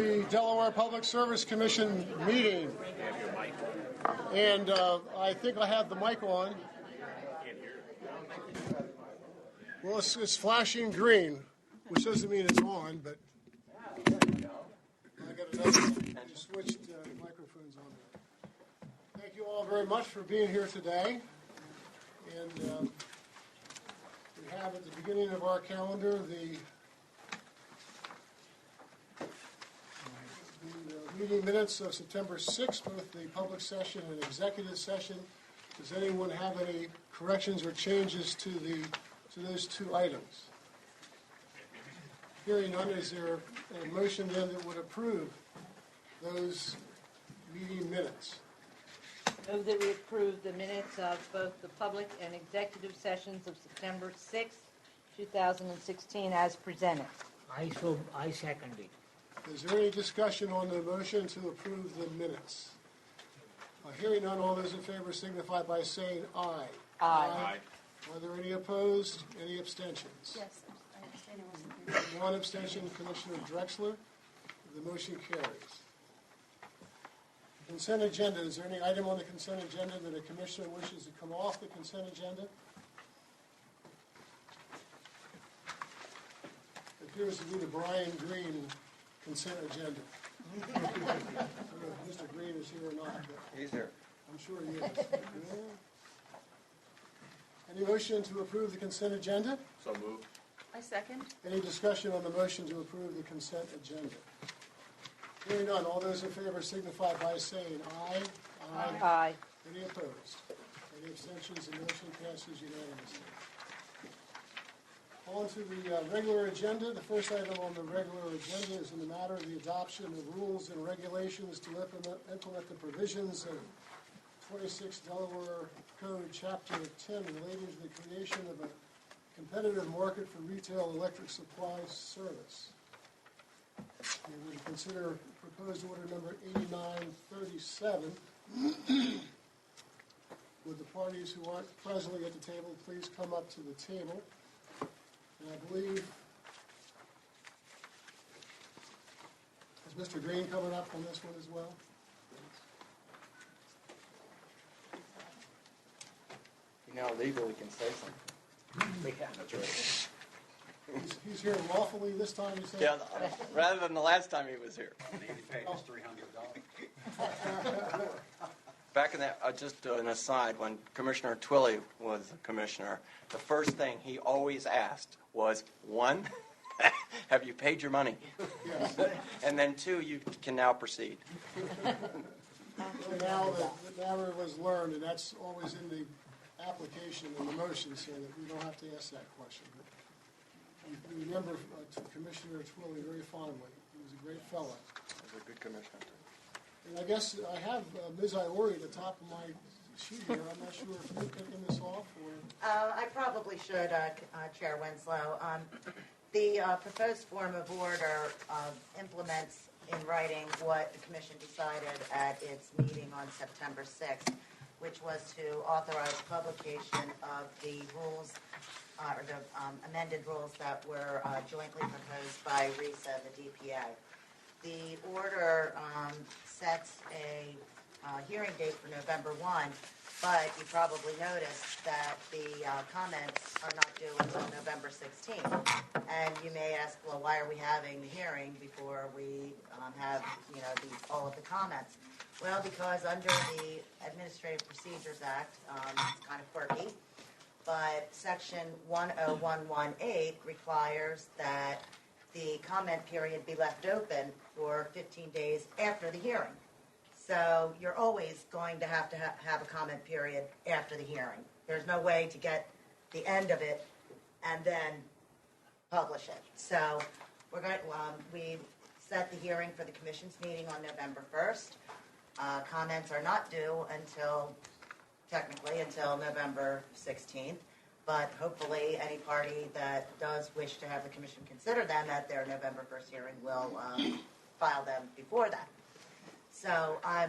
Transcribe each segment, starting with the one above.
the Delaware Public Service Commission meeting. And I think I have the mic on. Well, it's flashing green, which doesn't mean it's on, but I got another switched microphones on there. Thank you all very much for being here today. And we have at the beginning of our calendar the meeting minutes of September 6th, both the public session and executive session. Does anyone have any corrections or changes to those two items? Hearing none, is there a motion then that would approve those meeting minutes? Move that we approve the minutes of both the public and executive sessions of September 6th, 2016 as presented. I second it. Is there any discussion on the motion to approve the minutes? Hearing none, all those in favor signify by saying aye. Aye. Are there any opposed? Any abstentions? Yes, I abstain. I wasn't here. One abstention, Commissioner Drexler. The motion carries. Consent agenda. Is there any item on the consent agenda that a commissioner wishes to come off the consent agenda? It appears to be the Brian Green consent agenda. I don't know if Mr. Green is here or not, but He's here. I'm sure he is. Yeah. Any motion to approve the consent agenda? So moved. I second. Any discussion on the motion to approve the consent agenda? Hearing none, all those in favor signify by saying aye. Aye. Any opposed? Any abstentions? The motion passes unanimously. On to the regular agenda. The first item on the regular agenda is in the matter of the adoption of rules and regulations to implement the provisions of 26 Delaware Code Chapter 10 relating to the creation of a competitive market for retail electric supply service. We will consider proposed order number 8937. Would the parties who aren't presently at the table please come up to the table? And I believe, is Mr. Green coming up on this one as well? You know, legally we can say something. Yeah. That's right. He's here lawfully this time, you say? Yeah, rather than the last time he was here. And he paid us $300. Back in that, just an aside, when Commissioner Twilley was a commissioner, the first thing he always asked was, one, have you paid your money? Yes. And then two, you can now proceed. So now the matter was learned, and that's always in the application and the motion, so that we don't have to ask that question. But we remember Commissioner Twilley very fondly. He was a great fellow. He was a good commissioner. And I guess I have Ms. Iori at the top of my sheet here. I'm not sure if you're kicking this off or... I probably should, Chair Winslow. The proposed form of order implements in writing what the Commission decided at its meeting on September 6th, which was to authorize publication of the rules, or the amended rules that were jointly proposed by RISA, the DPA. The order sets a hearing date for November 1, but you probably noticed that the comments are not due until November 16th. And you may ask, well, why are we having the hearing before we have, all of the comments? Well, because under the Administrative Procedures Act, it's kind of quirky, but Section 10118 requires that the comment period be left open for 15 days after the hearing. So you're always going to have a comment period after the hearing. There's no way to get the end of it and then publish it. So we set the hearing for the Commission's meeting on November 1st. Comments are not due until November 16th. But hopefully any party that does wish to have the Commission consider them at their November 1st hearing will file them before that. So I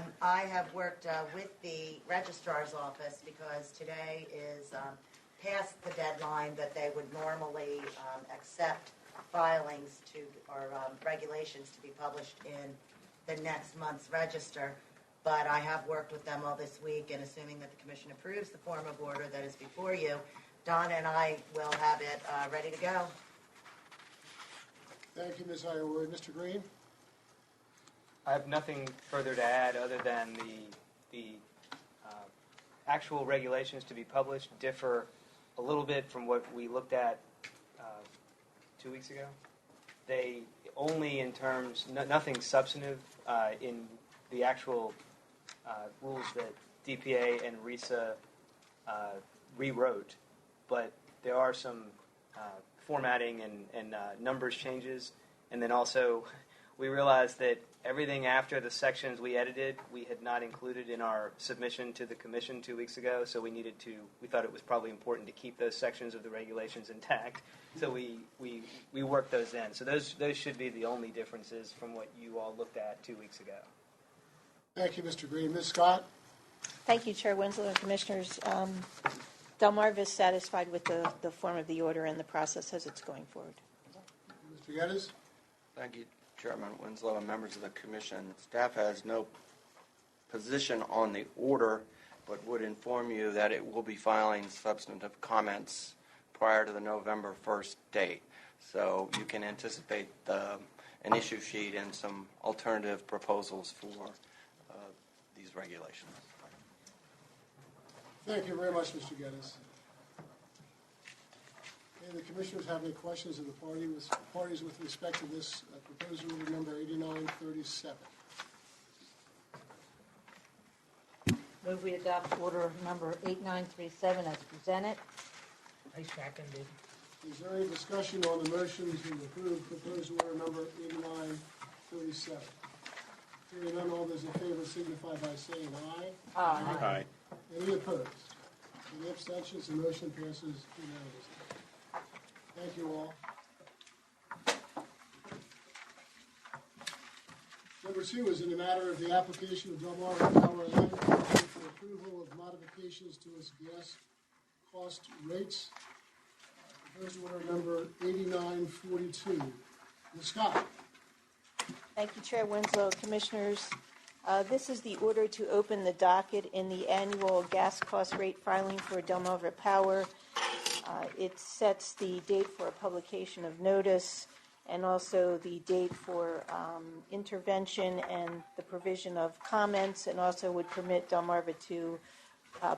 have worked with the Registrar's Office because today is past the deadline that they would normally accept filings or regulations to be published in the next month's register. But I have worked with them all this week, and assuming that the commission approves the form of order that is before you, Donna and I will have it ready to go. Thank you, Ms. Ioward. Mr. Green? I have nothing further to add other than the actual regulations to be published differ a little bit from what we looked at 2 weeks ago. They only in terms, nothing substantive in the actual rules that DPA and RISA rewrote, but there are some formatting and numbers changes, and then also we realized that everything after the sections we edited, we had not included in our submission to the commission 2 weeks ago, so we thought it was probably important to keep those sections of the regulations intact, so we worked those in. So those should be the only differences from what you all looked at 2 weeks ago. Thank you, Mr. Green. Ms. Scott? Thank you, Chair Winslow and Commissioners. Delmarva is satisfied with the form of the order and the process as it's going forward. Mr. Geddes? Thank you, Chairman Winslow and members of the commission. Staff has no position on the order, but would inform you that it will be filing substantive comments prior to the November 1st date. So you can anticipate an issue sheet and some alternative proposals for these regulations. Thank you very much, Mr. Geddes. Okay, the commissioners have any questions of the parties with respect to this proposed order number 8937? Move we adopt order number 8937 as presented. I second it. Is there any discussion on the motion to approve proposed order number 8937? Hearing none, all those in favor signify by saying aye. Aye. Any opposed? Any abstentions? The motion passes unanimously. Thank you all. Number 2 is in the matter of the application of Delmarva Power Electric Company for approval of modifications to its gas cost rates. Proposed order number 8942. Ms. Scott? Thank you, Chair Winslow. Commissioners, this is the order to open the docket in the annual gas cost rate filing for Delmarva Power. It sets the date for a publication of notice and also the date for intervention and the provision of comments, and also would permit Delmarva to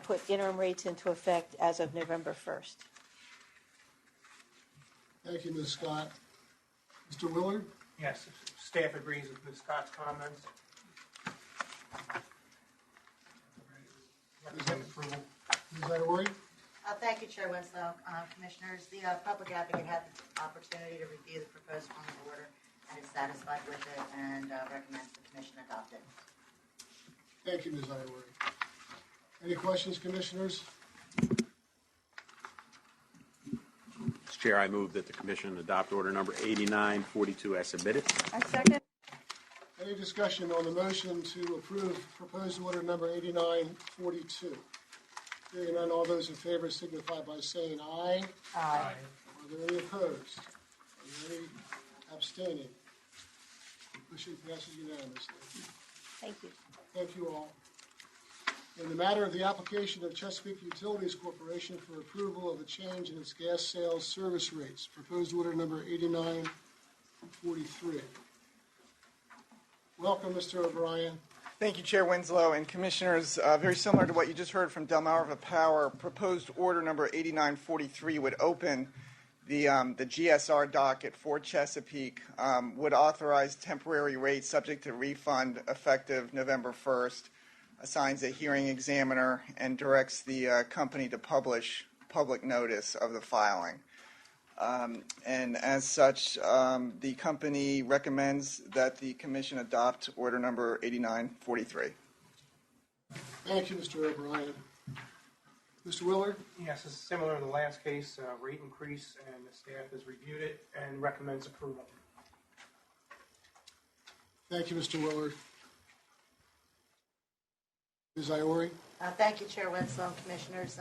put interim rates into effect as of November 1st. Thank you, Ms. Scott. Mr. Willard? Yes, staff agrees with Ms. Scott's comments. Recommend approval. Ms. Iowari? Thank you, Chair Winslow. Commissioners, the public advocate had the opportunity to review the proposed form of order and is satisfied with it and recommends the commission adopt it. Thank you, Ms. Iowari. Any questions, commissioners? Mr. Chair, I move that the commission adopt order number 8942 as submitted. I second. Any discussion on the motion to approve proposed order number 8942? Hearing none, all those in favor signify by saying aye. Aye. Are there any opposed? Are there any abstaining? Motion passes unanimously. Thank you. Thank you all. In the matter of the application of Chesapeake Utilities Corporation for approval of a change in its gas sales service rates, proposed order number 8943. Welcome, Mr. O'Brien. Thank you, Chair Winslow and Commissioners. Very similar to what you just heard from Delmarva Power, proposed order number 8943 would open the GSR docket for Chesapeake, would authorize temporary rates subject to refund effective November 1st, assigns a hearing examiner, and directs the company to publish public notice of the filing. And as such, the company recommends that the commission adopt order number 8943. Thank you, Mr. O'Brien. Mr. Willard? Yes, it's similar to the last case, rate increase, and the staff has reviewed it and recommends approval. Thank you, Mr. Willard. Ms. Iowari? Thank you, Chair Winslow and Commissioners.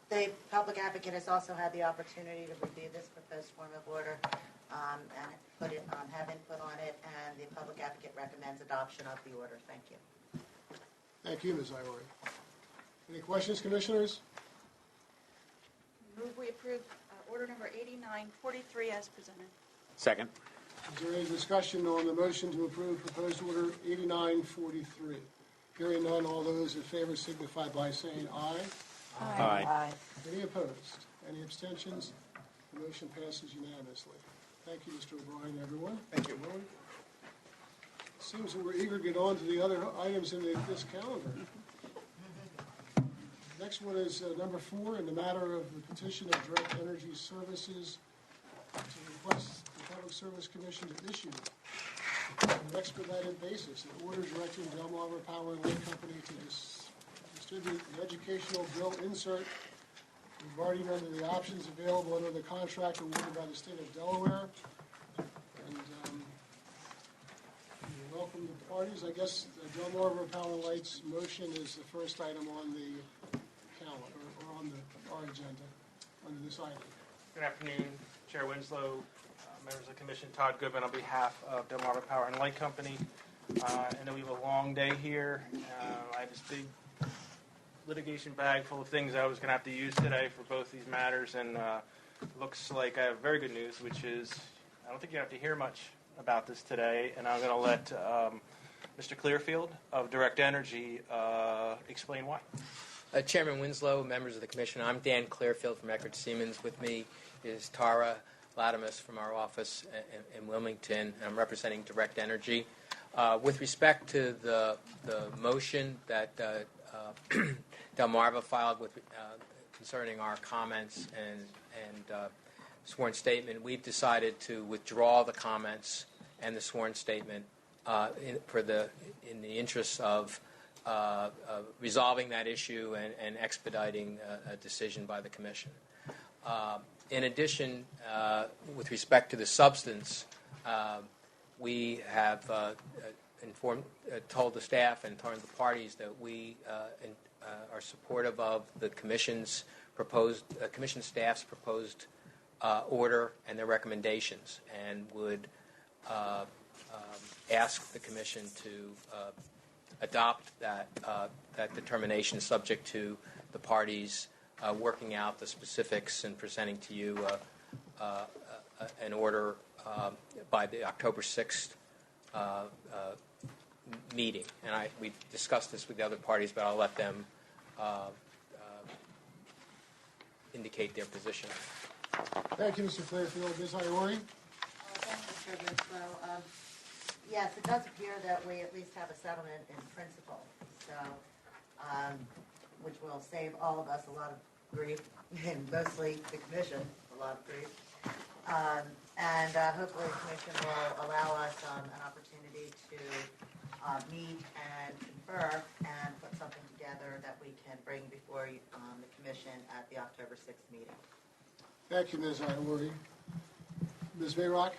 The public advocate has also had the opportunity to review this proposed form of order. and have input on it, and the public advocate recommends adoption of the order. Thank you. Thank you, Ms. Iori. Any questions, commissioners? Move we approve order number 8943 as presented. Second. Is there any discussion on the motion to approve proposed order 8943? Hearing none, all those in favor signify by saying aye. Aye. Any opposed? Any abstentions? The motion passes unanimously. Thank you, Mr. O'Brien, everyone. Thank you. Seems that we're eager to get on to the other items in this calendar. Next one is number 4, in the matter of the petition of Direct Energy Services to request the Public Service Commission to issue on an expedited basis an order directing Delmarva Power and Light Company to distribute the educational bill insert regarding under the options available under the contract awarded by the state of Delaware. And we welcome the parties. I guess the Delmarva Power and Light's motion is the first item on the calendar, or on our agenda, under this item. Good afternoon, Chair Winslow, members of the Commission, Todd Goodman on behalf of Delmarva Power and Light Company. I know we have a long day here. I have this big litigation bag full of things I was going to have to use today for both these matters, and looks like I have very good news, which is I don't think you have to hear much about this today, and I'm going to let Mr. Clearfield of Direct Energy explain why. Chairman Winslow, members of the Commission, I'm Dan Clearfield from Eckert Siemens. With me is Tara Latimus from our office in Wilmington. I'm representing Direct Energy. With respect to the motion that Delmarva filed with concerning our comments and sworn statement, we've decided to withdraw the comments and the sworn statement in the interest of resolving that issue and expediting a decision by the Commission. In addition, with respect to the substance, we have told the staff and told the parties that we are supportive of the Commission staff's proposed order and their recommendations, and would ask the Commission to adopt that determination, subject to the parties working out the specifics and presenting to you an order by the October 6th meeting. And we've discussed this with the other parties, but I'll let them indicate their position. Thank you, Mr. Clearfield. Ms. Iori? Thank you, Chair Winslow. Yes, it does appear that we at least have a settlement in principle, so which will save all of us a lot of grief, and mostly the Commission a lot of grief. And hopefully the Commission will allow us an opportunity to meet and confer and put something together that we can bring before the Commission at the October 6th meeting. Thank you, Ms. Iori. Ms. Mayrock?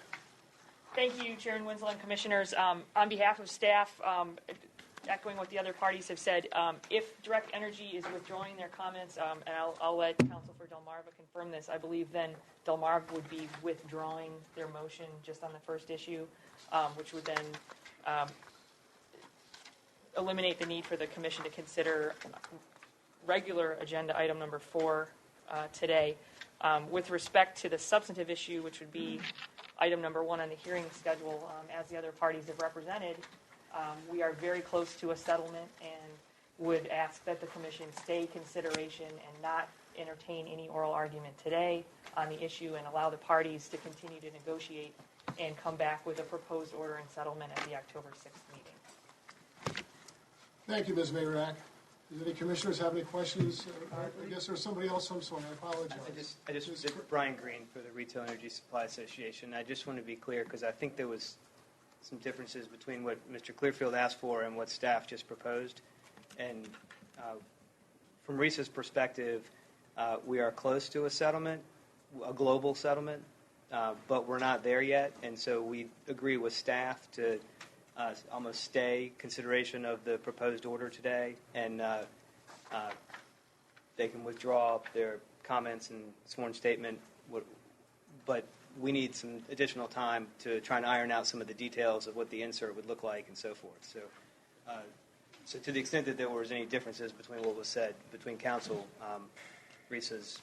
Thank you, Chairman Winslow and Commissioners. On behalf of staff, echoing what the other parties have said, if Direct Energy is withdrawing their comments, and I'll let Counsel for Delmarva confirm this, I believe then Delmarva would be withdrawing their motion just on the first issue, which would then eliminate the need for the Commission to consider regular agenda item number 4 today. With respect to the substantive issue, which would be item number 1 on the hearing schedule, as the other parties have represented, we are very close to a settlement and would ask that the Commission stay consideration and not entertain any oral argument today on the issue, and allow the parties to continue to negotiate and come back with a proposed order and settlement at the October 6th meeting. Thank you, Ms. Mayrock. Does any commissioners have any questions? I guess there's somebody else. I'm sorry. I apologize. I just Brian Green for the Retail Energy Supply Association. I just want to be clear because I think there was some differences between what Mr. Clearfield asked for and what staff just proposed. And from RESA's perspective, we are close to a settlement, a global settlement, but we're not there yet. And so we agree with staff to almost stay consideration of the proposed order today, and they can withdraw their comments and sworn statement, but we need some additional time to try and iron out some of the details of what the insert would look like and so forth. So to the extent that there was any differences between what was said between council, Risa's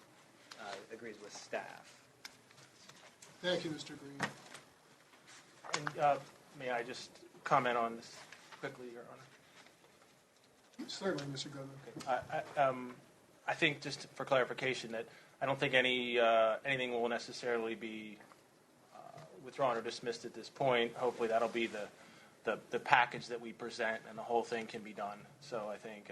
agrees with staff. Thank you, Mr. Green. And may I just comment on this quickly, Your Honor? Certainly, Mr. Goodman. I think, just for clarification, that I don't think anything will necessarily be withdrawn or dismissed at this point. Hopefully that'll be the package that we present, and the whole thing can be done. So I think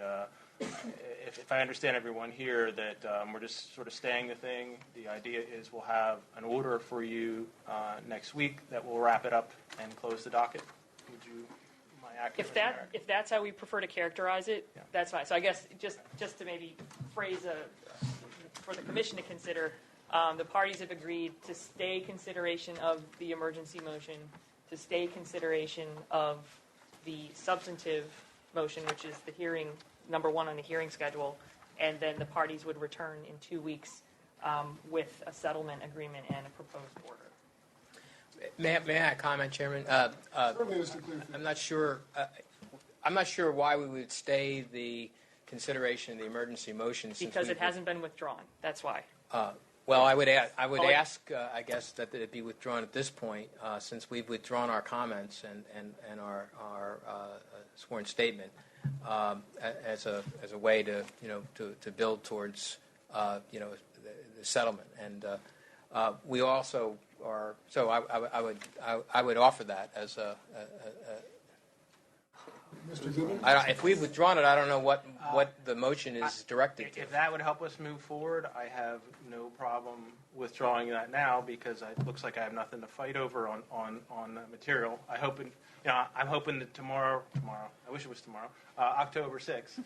if I understand everyone here, that we're just sort of staying the thing. The idea is we'll have an order for you next week that will wrap it up and close the docket. Would you, am I accurate? If that's how we prefer to characterize it, Yeah. that's fine. So I guess just to maybe phrase for the commission to consider, the parties have agreed to stay consideration of the emergency motion, to stay consideration of the substantive motion, which is the hearing, number 1 on the hearing schedule, and then the parties would return in 2 weeks with a settlement agreement and a proposed order. May I comment, Chairman? Certainly, Mr. Clearfield. I'm not sure why we would stay the consideration of the emergency motion Because it hasn't been withdrawn. That's why. Well, I would ask, I guess, that it be withdrawn at this point, since we've withdrawn our comments and our sworn statement as a way to build towards the settlement. And we also are. So I would offer that as a. Mr. Goodman? If we've withdrawn it, I don't know what the motion is directed to. If that would help us move forward, I have no problem withdrawing that now, because it looks like I have nothing to fight over on the material. I'm hoping that tomorrow, I wish it was tomorrow, October 6th,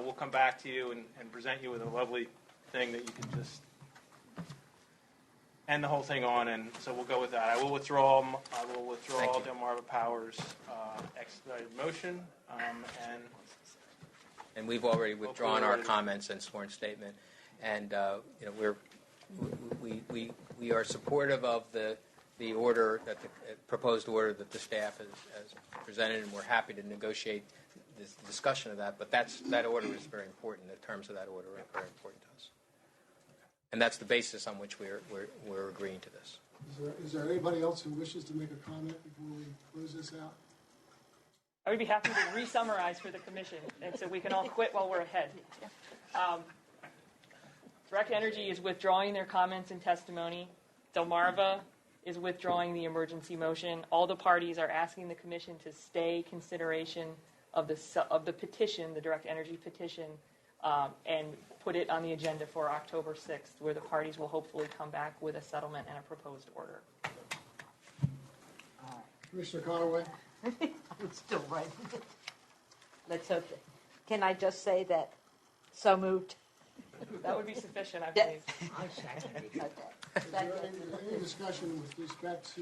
we'll come back to you and present you with a lovely thing that you can just end the whole thing on, and so we'll go with that. I will withdraw Delmarva Power's expedited motion, and we've already withdrawn our comments and sworn statement, and we are supportive of the order, that the proposed order that the staff has presented, and we're happy to negotiate this discussion of that. But that order is very important. The terms of that order are very important to us, and that's the basis on which we're agreeing to this. Is there anybody else who wishes to make a comment before we close this out? I would be happy to re-summarize for the commission, and so we can all quit while we're ahead. Direct Energy is withdrawing their comments and testimony. Delmarva is withdrawing the emergency motion. All the parties are asking the commission to stay consideration of the petition, the Direct Energy petition, and put it on the agenda for October 6th, where the parties will hopefully come back with a settlement and a proposed order. Commissioner Conaway? I'm still writing. Let's hope that. Can I just say that so moved? That would be sufficient, I believe. Okay. Is there any discussion with respect to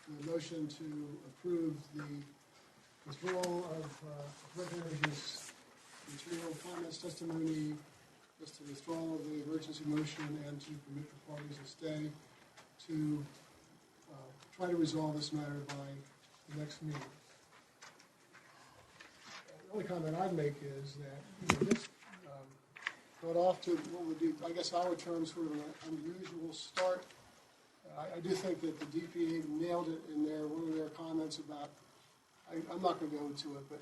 the motion to approve the withdrawal of Direct Energy's material comments, testimony, just the withdrawal of the emergency motion, and to permit the parties to stay to try to resolve this matter by the next meeting? The only comment I'd make is that this got off to what would be, I guess, our terms, sort of an unusual start. I do think that the DPA nailed it in one of their comments about. I'm not going to go into it, but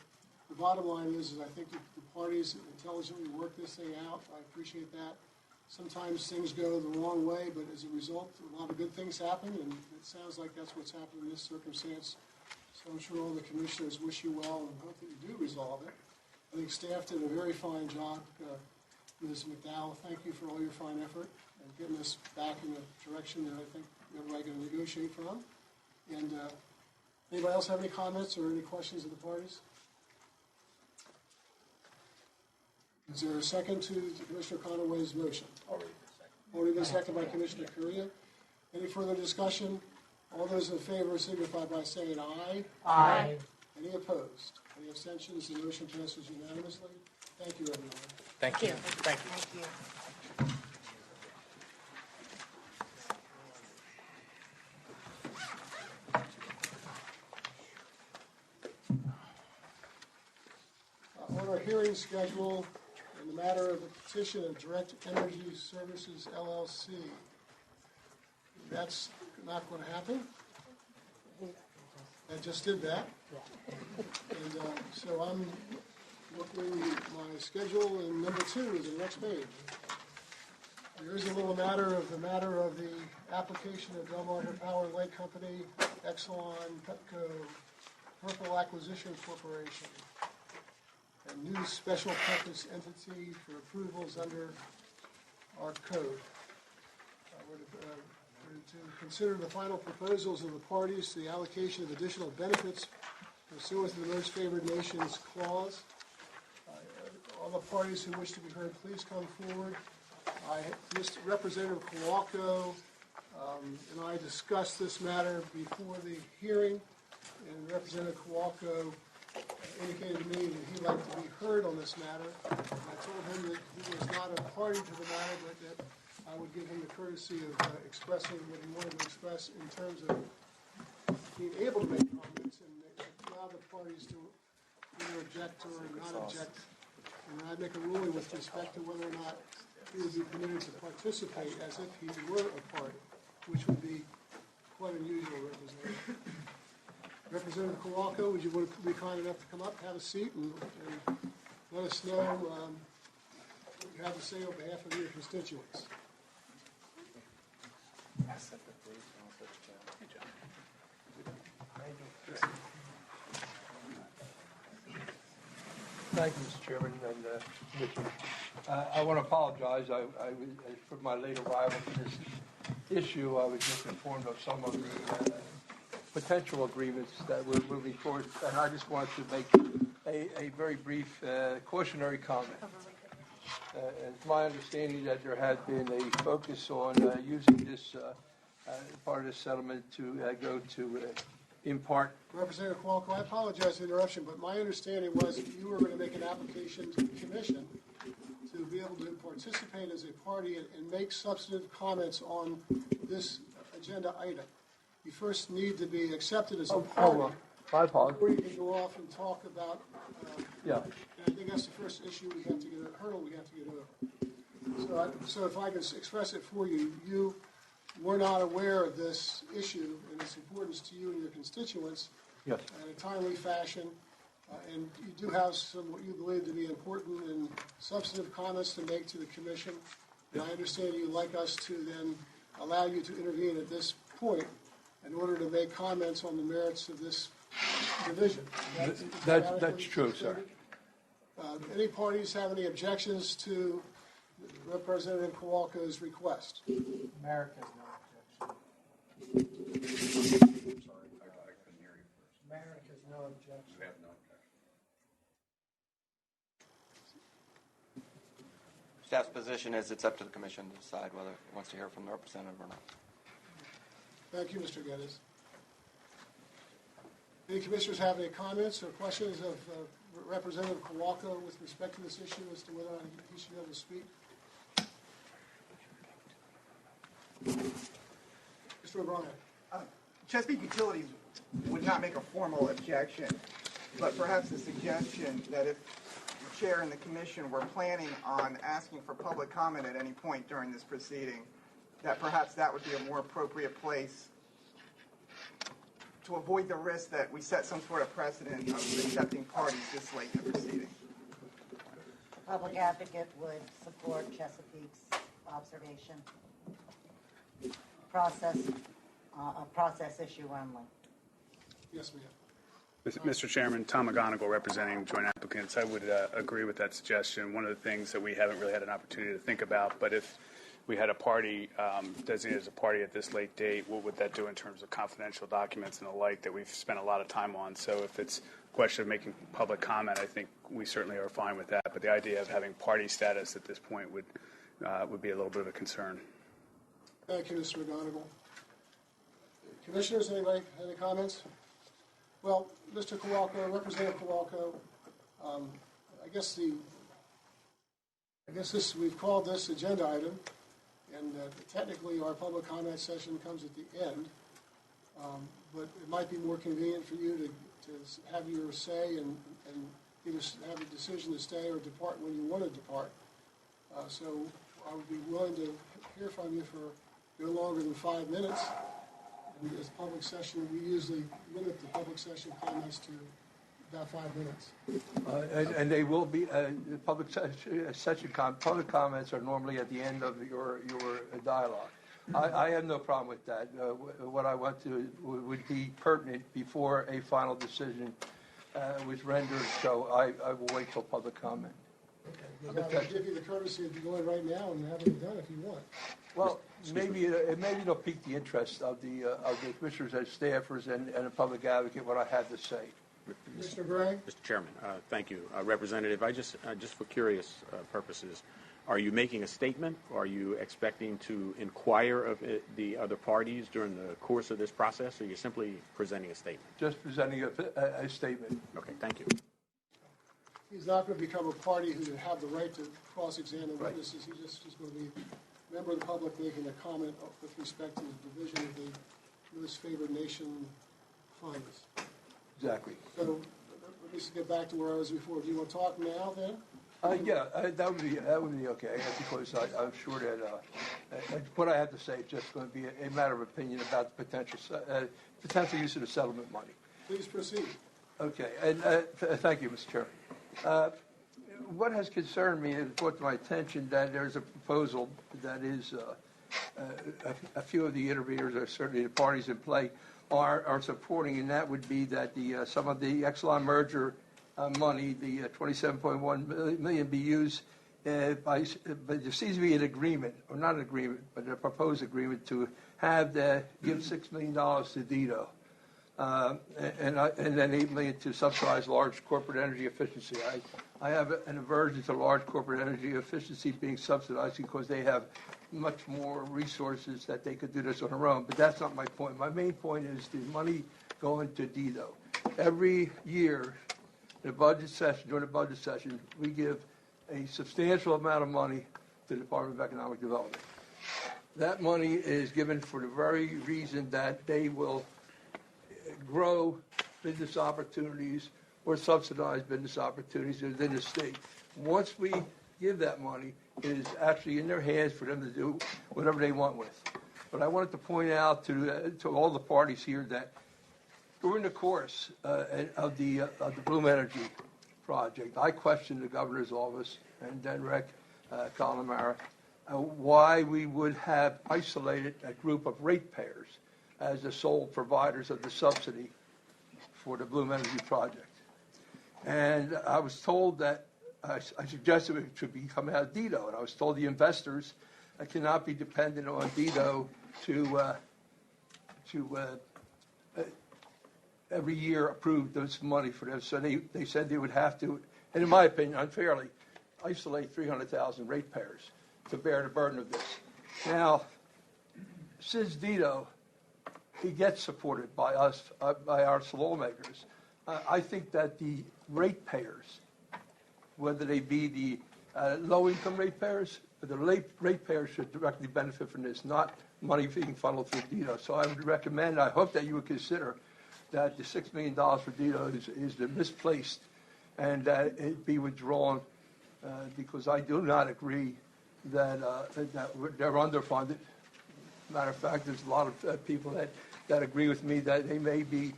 the bottom line is I think that the parties intelligently work this thing out. I appreciate that. Sometimes things go the wrong way, but as a result, a lot of good things happen, and it sounds like that's what's happened in this circumstance. So I'm sure all the commissioners wish you well and hope that you do resolve it. I think staff did a very fine job. Ms. McDowell, thank you for all your fine effort and getting us back in the direction that I think everybody can negotiate from. And anybody else have any comments or any questions of the parties? Is there a second to Commissioner Conaway's motion? Already been seconded by Commissioner Correa. Any further discussion? All those in favor signify by saying aye. Aye. Any opposed? Any abstentions? The motion passes unanimously. Thank you, everyone. Thank you. Thank you. Thank you. On our hearing schedule, in the matter of the petition of Direct Energy Services LLC, that's not going to happen. I just did that. And so I'm looking at my schedule, and number 2 is the next page. There is a little matter of the application of Delaware Power and Light Company, Exelon, Pepco, Purple Acquisition Corporation, a new special purpose entity for approvals under our code. We're to consider the final proposals of the parties to the allocation of additional benefits pursuant to the Most Favored Nations Clause. All the parties who wish to be heard, please come forward. Mr. Representative Kowalko and I discussed this matter before the hearing, and Representative Kowalko indicated to me that he'd like to be heard on this matter. And I told him that he was not a party to the matter, but that I would give him the courtesy of expressing what he wanted to express in terms of being able to make comments and allow the parties to either object or not object. And I'd make a ruling with respect to whether or not he would be permitted to participate as if he were a party, which would be quite unusual, Representative. Representative Kowalko, would you be kind enough to come up, have a seat, and let us know what you have to say on behalf of your constituents? Thank you, Mr. Chairman and Commissioner. I want to apologize. For my late arrival to this issue, I was just informed of some of the potential agreements that we're moving forward, and I just wanted to make a very brief cautionary comment. It's my understanding that there had been a focus on using this part of the settlement to go to impart. Representative Kowalko, I apologize for the interruption, but my understanding was that you were going to make an application to the commission to be able to participate as a party and make substantive comments on this agenda item. You first need to be accepted as a party. I apologize. Before you can go off and talk about, Yeah. and I think that's the first issue we have to get, a hurdle we have to get over. So if I can express it for you, you were not aware of this issue and its importance to you and your constituents. Yes. In a timely fashion, and you do have some what you believe to be important and substantive comments to make to the commission. And I understand you'd like us to then allow you to intervene at this point in order to make comments on the merits of this division. That's true, sir. Any parties have any objections to Representative Kowalko's request? America has no objection. I'm sorry, I couldn't hear you first. America has no objection. We have no objection. Staff's position is it's up to the commission to decide whether it wants to hear from the representative or not. Thank you, Mr. Geddes. Any commissioners have any comments or questions of Representative Kowalko with respect to this issue as to whether or not he should be able to speak? Mr. O'Brien. Chesapeake Utilities would not make a formal objection, but perhaps a suggestion that if the chair and the commission were planning on asking for public comment at any point during this proceeding, that perhaps that would be a more appropriate place to avoid the risk that we set some sort of precedent of accepting parties this late in the proceeding. Public advocate would support Chesapeake's observation. A process issue only. Yes, ma'am. Mr. Chairman, Tom McGonigal representing joint applicants. I would agree with that suggestion. One of the things that we haven't really had an opportunity to think about, but if we had a party designated as a party at this late date, what would that do in terms of confidential documents and the like that we've spent a lot of time on? So if it's a question of making public comment, I think we certainly are fine with that. But the idea of having party status at this point would be a little bit of a concern. Thank you, Mr. McGonigal. Commissioners, anybody have any comments? Well, Mr. Kowalko, Representative Kowalko, I guess we've called this agenda item, and technically our public comment session comes at the end, but it might be more convenient for you to have your say and either have a decision to stay or depart when you want to depart. So I would be willing to hear from you for no longer than 5 minutes. And as public session, we usually limit the public session comments to about 5 minutes. And they will be, public comments are normally at the end of your dialogue. I have no problem with that. What I want to would be pertinent before a final decision was rendered, so I will wait till public comment. Okay. I'll give you the courtesy of going right now and having it done if you want. Well, maybe it'll pique the interest of the commissioners as staffers and the public advocate what I have to say. Mr. Gray? Mr. Chairman, thank you. Representative, I just for curious purposes, are you making a statement? Or are you expecting to inquire of the other parties during the course of this process, or are you simply presenting a statement? Just presenting a statement. Okay, thank you. He's not going to become a party who would have the right to cross-examine witnesses. He's just going to be a member of the public making a comment with respect to the division of the most favored nation funds. Exactly. So let me just get back to where I was before. Do you want to talk now then? Yeah, that would be okay, because I'm sure that what I have to say is just going to be a matter of opinion about the potential use of the settlement money. Please proceed. Okay, and thank you, Mr. Chairman. What has concerned me and brought to my attention that there's a proposal that is a few of the interveners, or certainly the parties in play, are supporting, and that would be that some of the Exelon merger money, the $27.1 million, be used but there seems to be an agreement, or not an agreement, but a proposed agreement to give $6 million to DIDO. And then $8 million to subsidize large corporate energy efficiency. I have an aversion to large corporate energy efficiency being subsidized because they have much more resources that they could do this on their own. But that's not my point. My main point is the money going to DIDO. Every year, during the budget session, we give a substantial amount of money to the Department of Economic Development. That money is given for the very reason that they will grow business opportunities or subsidize business opportunities within the state. Once we give that money, it is actually in their hands for them to do whatever they want with. But I wanted to point out to all the parties here that during the course of the Bloom Energy project, I questioned the governor's office and then Rec Calamara why we would have isolated a group of ratepayers as the sole providers of the subsidy for the Bloom Energy project. And I was told that I suggested it should be coming out of DIDO, and I was told the investors cannot be dependent on DIDO to every year approve this money for them. So they said they would have to, and in my opinion, unfairly, isolate 300,000 ratepayers to bear the burden of this. Now, since DIDO, he gets supported by us, by our lawmakers, I think that the ratepayers, whether they be the low-income ratepayers, or the ratepayers should directly benefit from this, not money being funneled through DIDO. So I would recommend, I hope that you would consider that the $6 million for DIDO is misplaced and that it be withdrawn because I do not agree that they're underfunded. Matter of fact, there's a lot of people that agree with me that they may be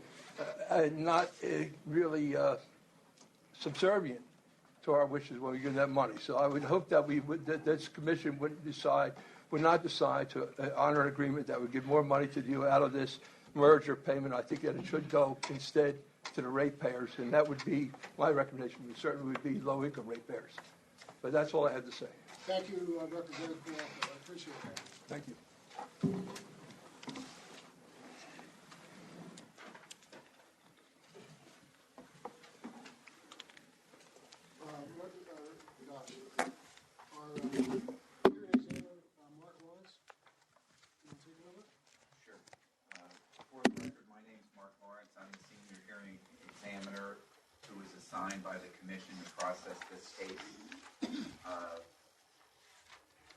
not really subservient to our wishes when we give them money. So I would hope that that this commission would not decide to honor an agreement that would give more money to you out of this merger payment. I think that it should go instead to the ratepayers, and that would be my recommendation. It certainly would be low-income ratepayers. But that's all I had to say. Thank you, Representative Peralta. I appreciate that. Thank you. Our hearing examiner, Mark Lawrence, you want to take it over? Sure. For the record, my name is Mark Lawrence. I'm the senior hearing examiner who was assigned by the commission to process this case.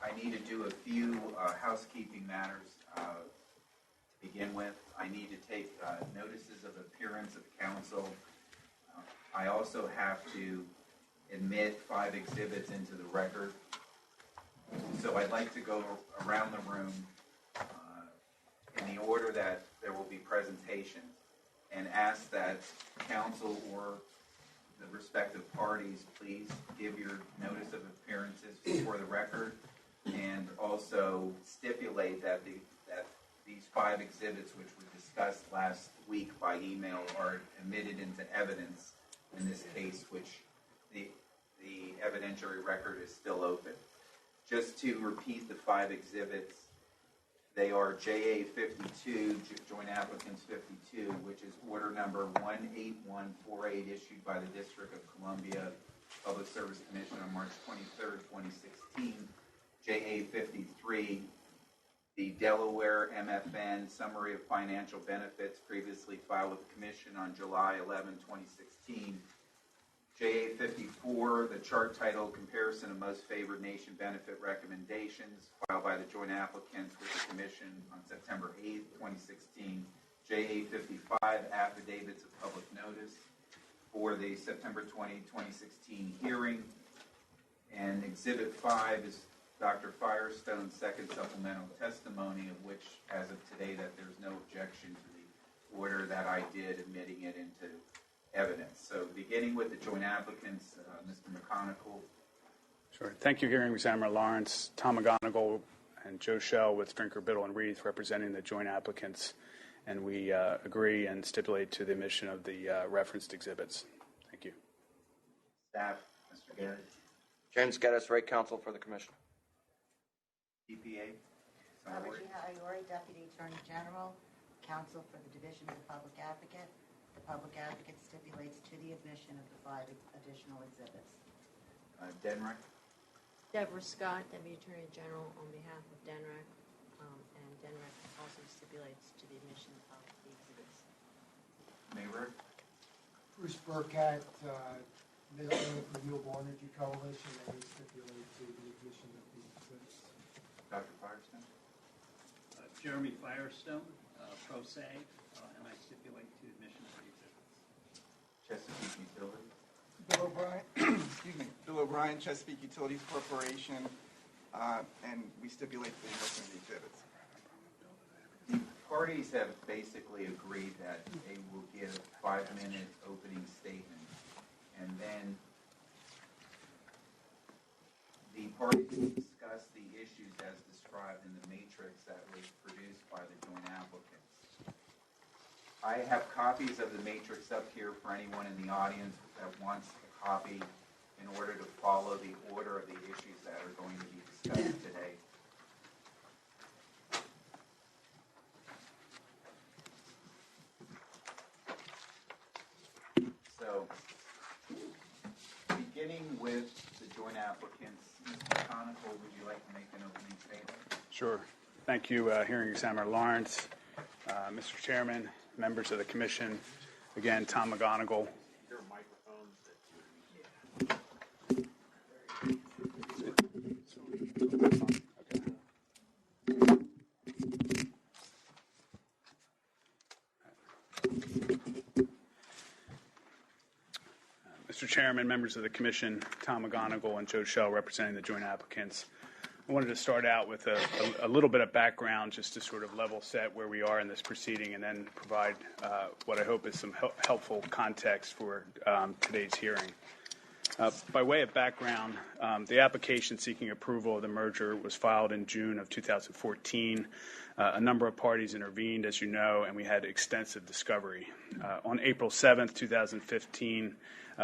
I need to do a few housekeeping matters to begin with. I need to take notices of appearance of counsel. I also have to admit 5 exhibits into the record. So I'd like to go around the room in the order that there will be presentations and ask that council or the respective parties please give your notice of appearances for the record, and also stipulate that these 5 exhibits which were discussed last week by email are admitted into evidence in this case, which the evidentiary record is still open. Just to repeat the 5 exhibits, they are JA 52, Joint Applicants 52, which is order number 18148 issued by the District of Columbia Public Service Commission on March 23rd, 2016. JA 53, the Delaware MFN Summary of Financial Benefits previously filed with the Commission on July 11, 2016. JA 54, the chart title Comparison of Most Favored Nation Benefit Recommendations, filed by the joint applicants with the Commission on September 8, 2016. JA 55, Affidavits of Public Notice for the September 20, 2016 hearing. And Exhibit 5 is Dr. Firestone's second supplemental testimony, of which, as of today, that there's no objection to the order that I did admitting it into evidence. So beginning with the joint applicants, Mr. McConicle. Sure. Thank you, hearing examiner Lawrence. Tom McGonigal and Joe Shell with Strinker, Biddle, and Reith representing the joint applicants, and we agree and stipulate to the admission of the referenced exhibits. Thank you. Staff, Mr. Geddes. James Geddes, Rate Counsel for the Commission. EPA. Robert G. Haggiori, Deputy Attorney General, Counsel for the Division of the Public Advocate. The Public Advocate stipulates to the admission of the 5 additional exhibits. Denrick. Deborah Scott, Deputy Attorney General, on behalf of DENREC, and DENREC also stipulates to the admission of the exhibits. Mayor. Bruce Burkett, Mid-Atlantic Renewable Energy Coalition, and we stipulate to the admission of the exhibits. Dr. Firestone. Jeremy Firestone, Pro Se, and I stipulate to admission of the exhibits. Chesapeake Utilities. Bill O'Brien, excuse me, Bill O'Brien, Chesapeake Utilities Corporation, and we stipulate the admission of the exhibits. The parties have basically agreed that they will give 5-minute opening statements, and then the parties will discuss the issues as described in the matrix that was produced by the joint applicants. I have copies of the matrix up here for anyone in the audience that wants a copy in order to follow the order of the issues that are going to be discussed today. So, beginning with the joint applicants, Mr. McConicle, would you like to make an opening statement? Sure. Thank you, hearing examiner Lawrence. Mr. Chairman, members of the Commission, again, Tom McGonigal. Mr. Chairman, members of the Commission, Tom McGonigal and Joe Shell representing the joint applicants. I wanted to start out with a little bit of background just to sort of level set where we are in this proceeding and then provide what I hope is some helpful context for today's hearing. By way of background, the application seeking approval of the merger was filed in June of 2014. A number of parties intervened, as you know, and we had extensive discovery. On April 7th, 2015,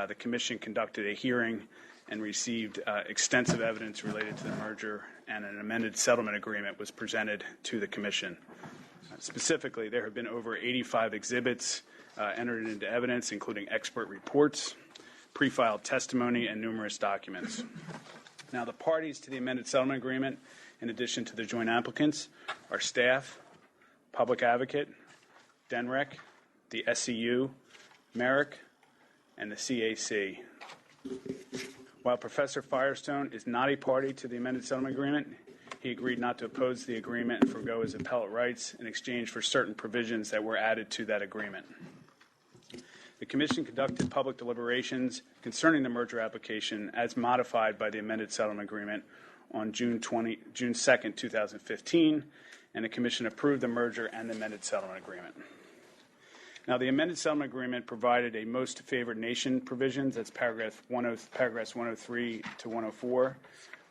the Commission conducted a hearing and received extensive evidence related to the merger, and an amended settlement agreement was presented to the Commission. Specifically, there have been over 85 exhibits entered into evidence, including expert reports, pre-filed testimony, and numerous documents. Now, the parties to the amended settlement agreement, in addition to the joint applicants, are staff, public advocate, DENREC, the SCU, MERIC, and the CAC. While Professor Firestone is not a party to the amended settlement agreement, he agreed not to oppose the agreement and forego his appellate rights in exchange for certain provisions that were added to that agreement. The the Commission conducted public deliberations concerning the merger application as modified by the amended settlement agreement on June 2nd, 2015, and the Commission approved the merger and the amended settlement agreement. Now, the amended settlement agreement provided a most favored nation provisions. That's paragraphs 103 to 104,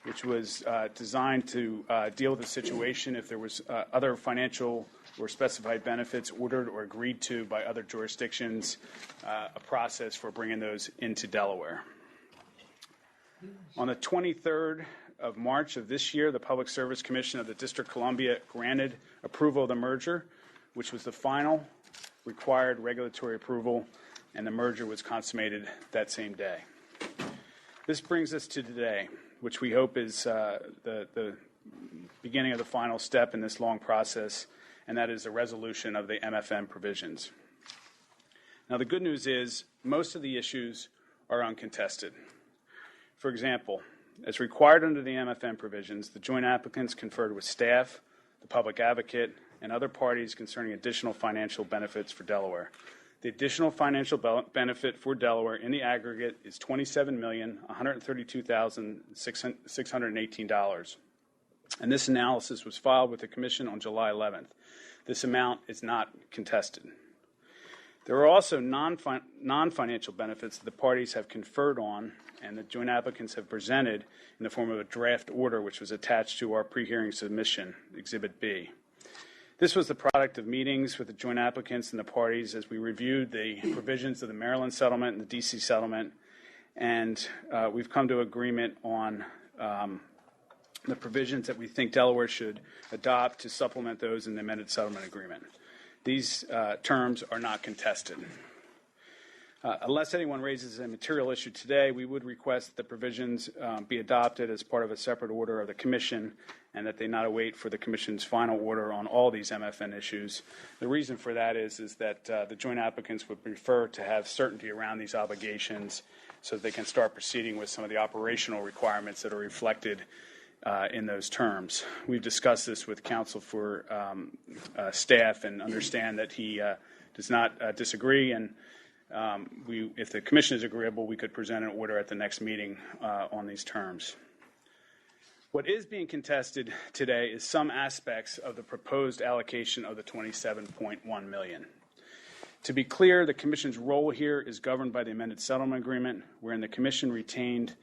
which was designed to deal with the situation if there was other financial or specified benefits ordered or agreed to by other jurisdictions, a process for bringing those into Delaware. On the 23rd of March of this year, the Public Service Commission of the District of Columbia granted approval of the merger, which was the final required regulatory approval, and the merger was consummated that same day. This brings us to today, which we hope is the beginning of the final step in this long process, and that is the resolution of the MFN provisions. Now, the good news is most of the issues are uncontested. For example, as required under the MFN provisions, the joint applicants conferred with staff, the public advocate, and other parties concerning additional financial benefits for Delaware. The additional financial benefit for Delaware in the aggregate is $27,132,618. And this analysis was filed with the Commission on July 11th. This amount is not contested. There are also non-financial benefits that the parties have conferred on and the joint applicants have presented in the form of a draft order which was attached to our pre-hearing submission, Exhibit B. This was the product of meetings with the joint applicants and the parties as we reviewed the provisions of the Maryland settlement and the D.C. settlement, and we've come to agreement on the provisions that we think Delaware should adopt to supplement those in the amended settlement agreement. These terms are not contested. Unless anyone raises a material issue today, we would request that the provisions be adopted as part of a separate order of the Commission and that they not await for the Commission's final order on all these MFN issues. The reason for that is that the joint applicants would prefer to have certainty around these obligations so that they can start proceeding with some of the operational requirements that are reflected in those terms. We've discussed this with counsel for staff and understand that he does not disagree, and if the Commission is agreeable, we could present an order at the next meeting on these terms. What is being contested today is some aspects of the proposed allocation of the $27.1 million. To be clear, the Commission's role here is governed by the amended settlement agreement, wherein the Commission retained,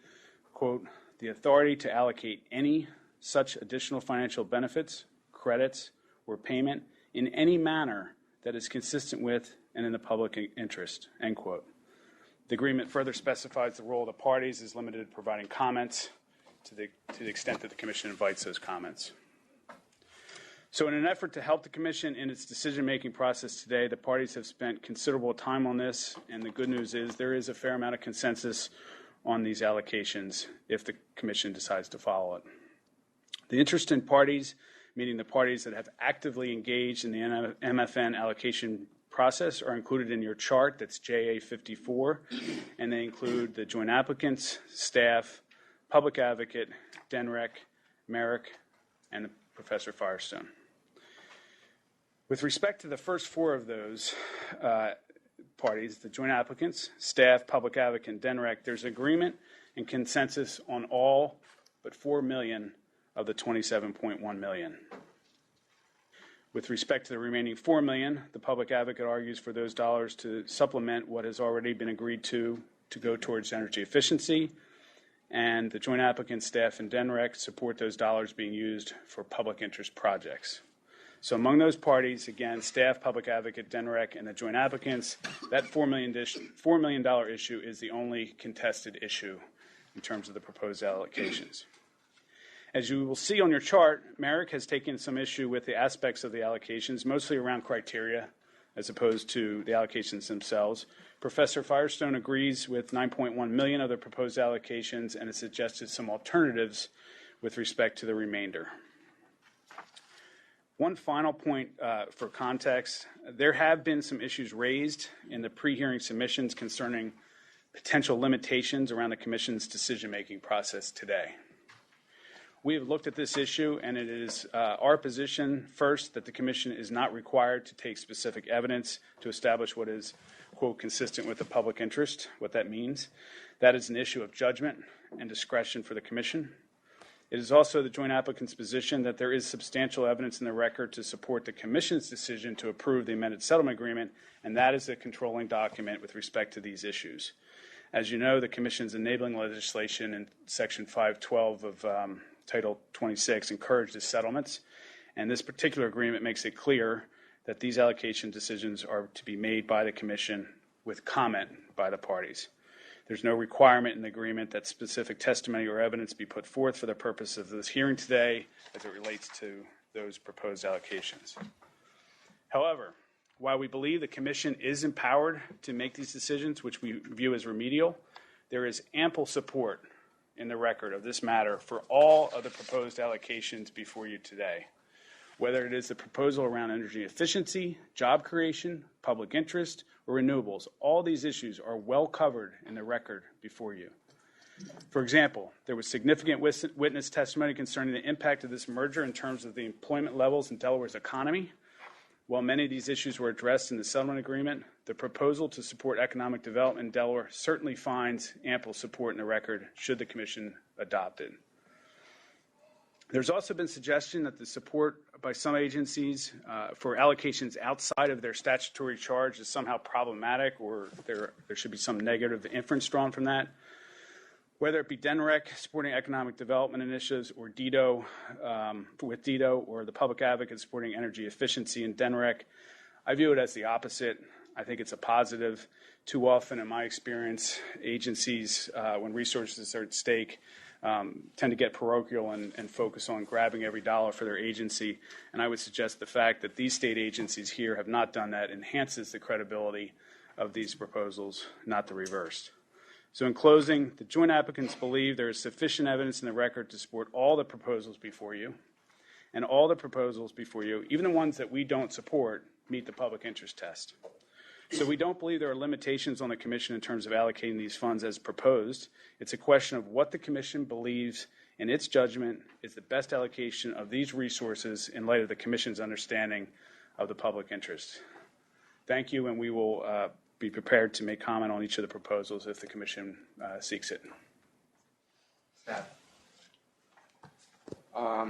quote, the authority to allocate any such additional financial benefits, credits, or payment in any manner that is consistent with and in the public interest, end quote. The agreement further specifies the role of the parties is limited to providing comments to the extent that the Commission invites those comments. So in an effort to help the Commission in its decision-making process today, the parties have spent considerable time on this, and the good news is there is a fair amount of consensus on these allocations if the Commission decides to follow it. The interested parties, meaning the parties that have actively engaged in the MFN allocation process, are included in your chart. That's JA 54, and they include the joint applicants, staff, public advocate, DENREC, Merrick, and Professor Firestone. With respect to the first four of those parties, the joint applicants, staff, public advocate, and DENREC, there's agreement and consensus on all but $4 million of the $27.1 million. With respect to the remaining $4 million, the public advocate argues for those dollars to supplement what has already been agreed to go towards energy efficiency, and the joint applicant, staff, and DENREC support those dollars being used for public interest projects. So among those parties, again, staff, public advocate, DENREC, and the joint applicants, that $4 million issue is the only contested issue in terms of the proposed allocations. As you will see on your chart, Merrick has taken some issue with the aspects of the allocations, mostly around criteria as opposed to the allocations themselves. Professor Firestone agrees with $9.1 million of the proposed allocations and has suggested some alternatives with respect to the remainder. One final point for context, there have been some issues raised in the pre-hearing submissions concerning potential limitations around the Commission's decision-making process today. We have looked at this issue, and it is our position, first, that the Commission is not required to take specific evidence to establish what is quote, consistent with the public interest, what that means. That is an issue of judgment and discretion for the Commission. It is also the joint applicant's position that there is substantial evidence in the record to support the Commission's decision to approve the amended settlement agreement, and that is the controlling document with respect to these issues. As you know, the Commission's enabling legislation in Section 512 of Title 26 encourages settlements, and this particular agreement makes it clear that these allocation decisions are to be made by the Commission with comment by the parties. There's no requirement in the agreement that specific testimony or evidence be put forth for the purpose of this hearing today as it relates to those proposed allocations. However, while we believe the Commission is empowered to make these decisions, which we view as remedial, there is ample support in the record of this matter for all of the proposed allocations before you today. Whether it is the proposal around energy efficiency, job creation, public interest, or renewables, all these issues are well covered in the record before you. For example, there was significant witness testimony concerning the impact of this merger in terms of the employment levels in Delaware's economy. While many of these issues were addressed in the settlement agreement, the proposal to support economic development in Delaware certainly finds ample support in the record should the Commission adopt it. There's also been suggestion that the support by some agencies for allocations outside of their statutory charge is somehow problematic, or there should be some negative inference drawn from that. Whether it be DENREC supporting economic development initiatives, or DIDO with DIDO, or the public advocate supporting energy efficiency in DENREC, I view it as the opposite. I think it's a positive. Too often, in my experience, agencies, when resources are at stake, tend to get parochial and focus on grabbing every dollar for their agency. And I would suggest the fact that these state agencies here have not done that enhances the credibility of these proposals, not the reverse. So in closing, the joint applicants believe there is sufficient evidence in the record to support all the proposals before you, and all the proposals before you, even the ones that we don't support, meet the public interest test. So we don't believe there are limitations on the Commission in terms of allocating these funds as proposed. It's a question of what the Commission believes in its judgment is the best allocation of these resources in light of the Commission's understanding of the public interest. Thank you, and we will be prepared to make comment on each of the proposals if the Commission seeks it. Staff.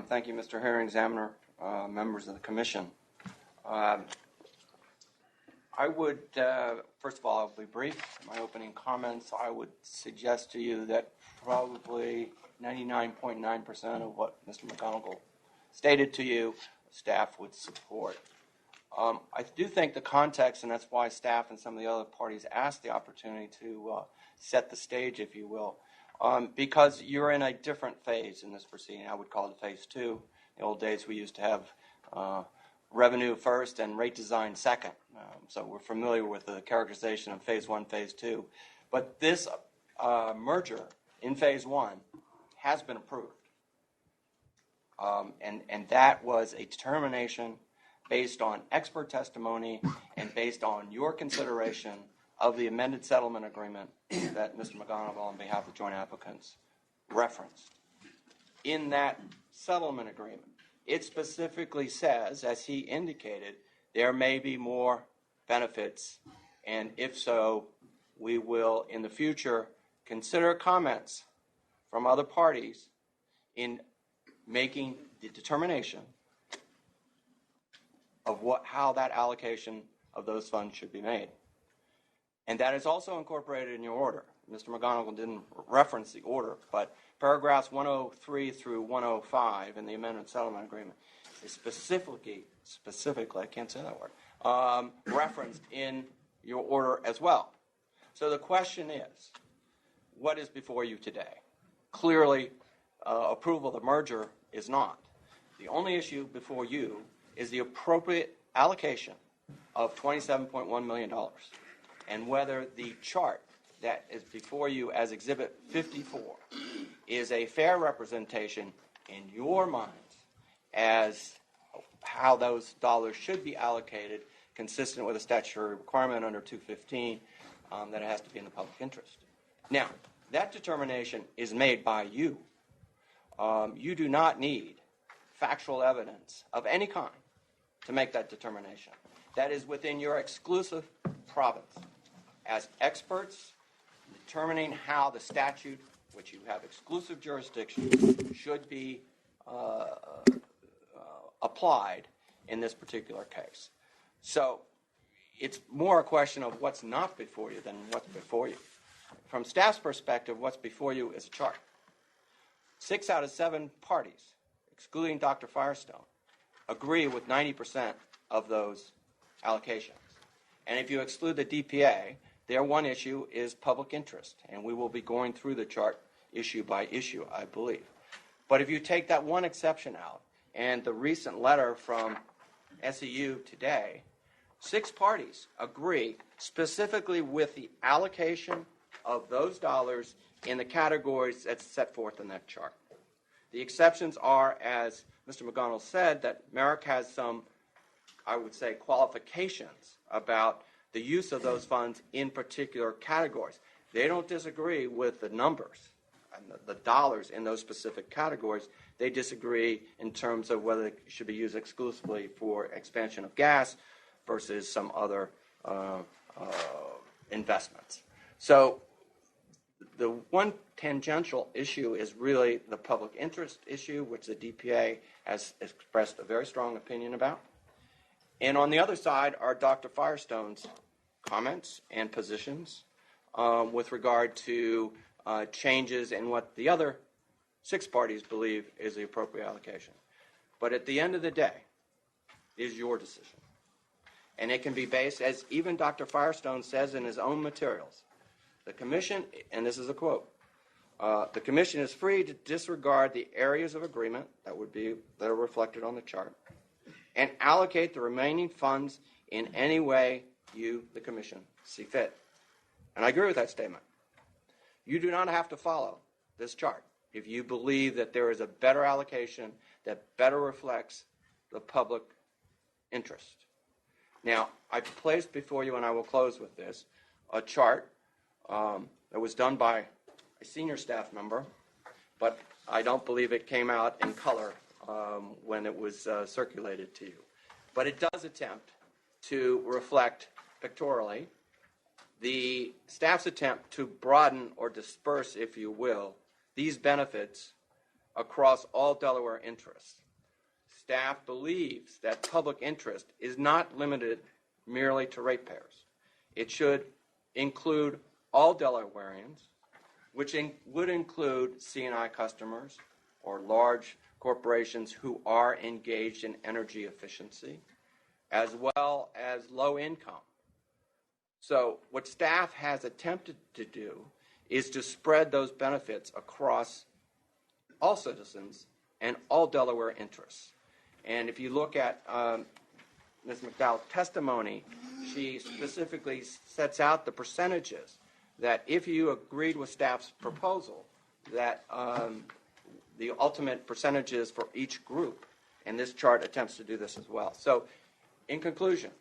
Thank you, Mr. Hearing Examiner, members of the Commission. I would, first of all, I'll be brief. My opening comments, I would suggest to you that probably 99.9% of what Mr. McGonigal stated to you, staff would support. I do think the context, and that's why staff and some of the other parties asked the opportunity to set the stage, if you will, because you're in a different phase in this proceeding. I would call it phase 2. In the old days, we used to have revenue first and rate design second. So we're familiar with the characterization of phase 1, phase 2. But this merger in phase 1 has been approved. And that was a determination based on expert testimony and based on your consideration of the amended settlement agreement that Mr. McGonigal, on behalf of the joint applicants, referenced. In that settlement agreement, it specifically says, as he indicated, there may be more benefits, and if so, we will in the future consider comments from other parties in making the determination of how that allocation of those funds should be made. And that is also incorporated in your order. Mr. McGonigal didn't reference the order, but paragraphs 103 through 105 in the amended settlement agreement is specifically, I can't say that word, referenced in your order as well. So the question is, what is before you today? Clearly, approval of the merger is not. The only issue before you is the appropriate allocation of $27.1 million, and whether the chart that is before you as Exhibit 54 is a fair representation in your minds as how those dollars should be allocated, consistent with a statutory requirement under 215 that it has to be in the public interest. Now, that determination is made by you. You do not need factual evidence of any kind to make that determination. That is within your exclusive province. as experts determining how the statute, which you have exclusive jurisdiction, should be applied in this particular case. So it's more a question of what's not before you than what's before you. From staff's perspective, what's before you is a chart. 6 out of 7 parties, excluding Dr. Firestone, agree with 90% of those allocations. And if you exclude the DPA, their one issue is public interest, and we will be going through the chart issue by issue, I believe. But if you take that one exception out, and the recent letter from SEU today, 6 parties agree specifically with the allocation of those dollars in the categories that's set forth in that chart. The exceptions are, as Mr. McGonigal said, that Merrick has some, I would say, qualifications about the use of those funds in particular categories. They don't disagree with the numbers and the dollars in those specific categories. They disagree in terms of whether it should be used exclusively for expansion of gas versus some other investments. So the one tangential issue is really the public interest issue, which the DPA has expressed a very strong opinion about. And on the other side are Dr. Firestone's comments and positions with regard to changes in what the other 6 parties believe is the appropriate allocation. But at the end of the day, it is your decision. And it can be based, as even Dr. Firestone says in his own materials, the Commission, and this is a quote, the Commission is free to disregard the areas of agreement that are reflected on the chart and allocate the remaining funds in any way you, the Commission, see fit. And I agree with that statement. You do not have to follow this chart if you believe that there is a better allocation that better reflects the public interest. Now, I've placed before you, and I will close with this, a chart that was done by a senior staff member, but I don't believe it came out in color when it was circulated to you. But it does attempt to reflect pictorially the staff's attempt to broaden or disperse, if you will, these benefits across all Delaware interests. Staff believes that public interest is not limited merely to ratepayers. It should include all Delawareans, which would include C&I customers or large corporations who are engaged in energy efficiency, as well as low income. So what staff has attempted to do is to spread those benefits across all citizens and all Delaware interests. And if you look at Ms. McDowell's testimony, she specifically sets out the percentages that if you agreed with staff's proposal, that the ultimate percentages for each group, and this chart attempts to do this as well. So in conclusion,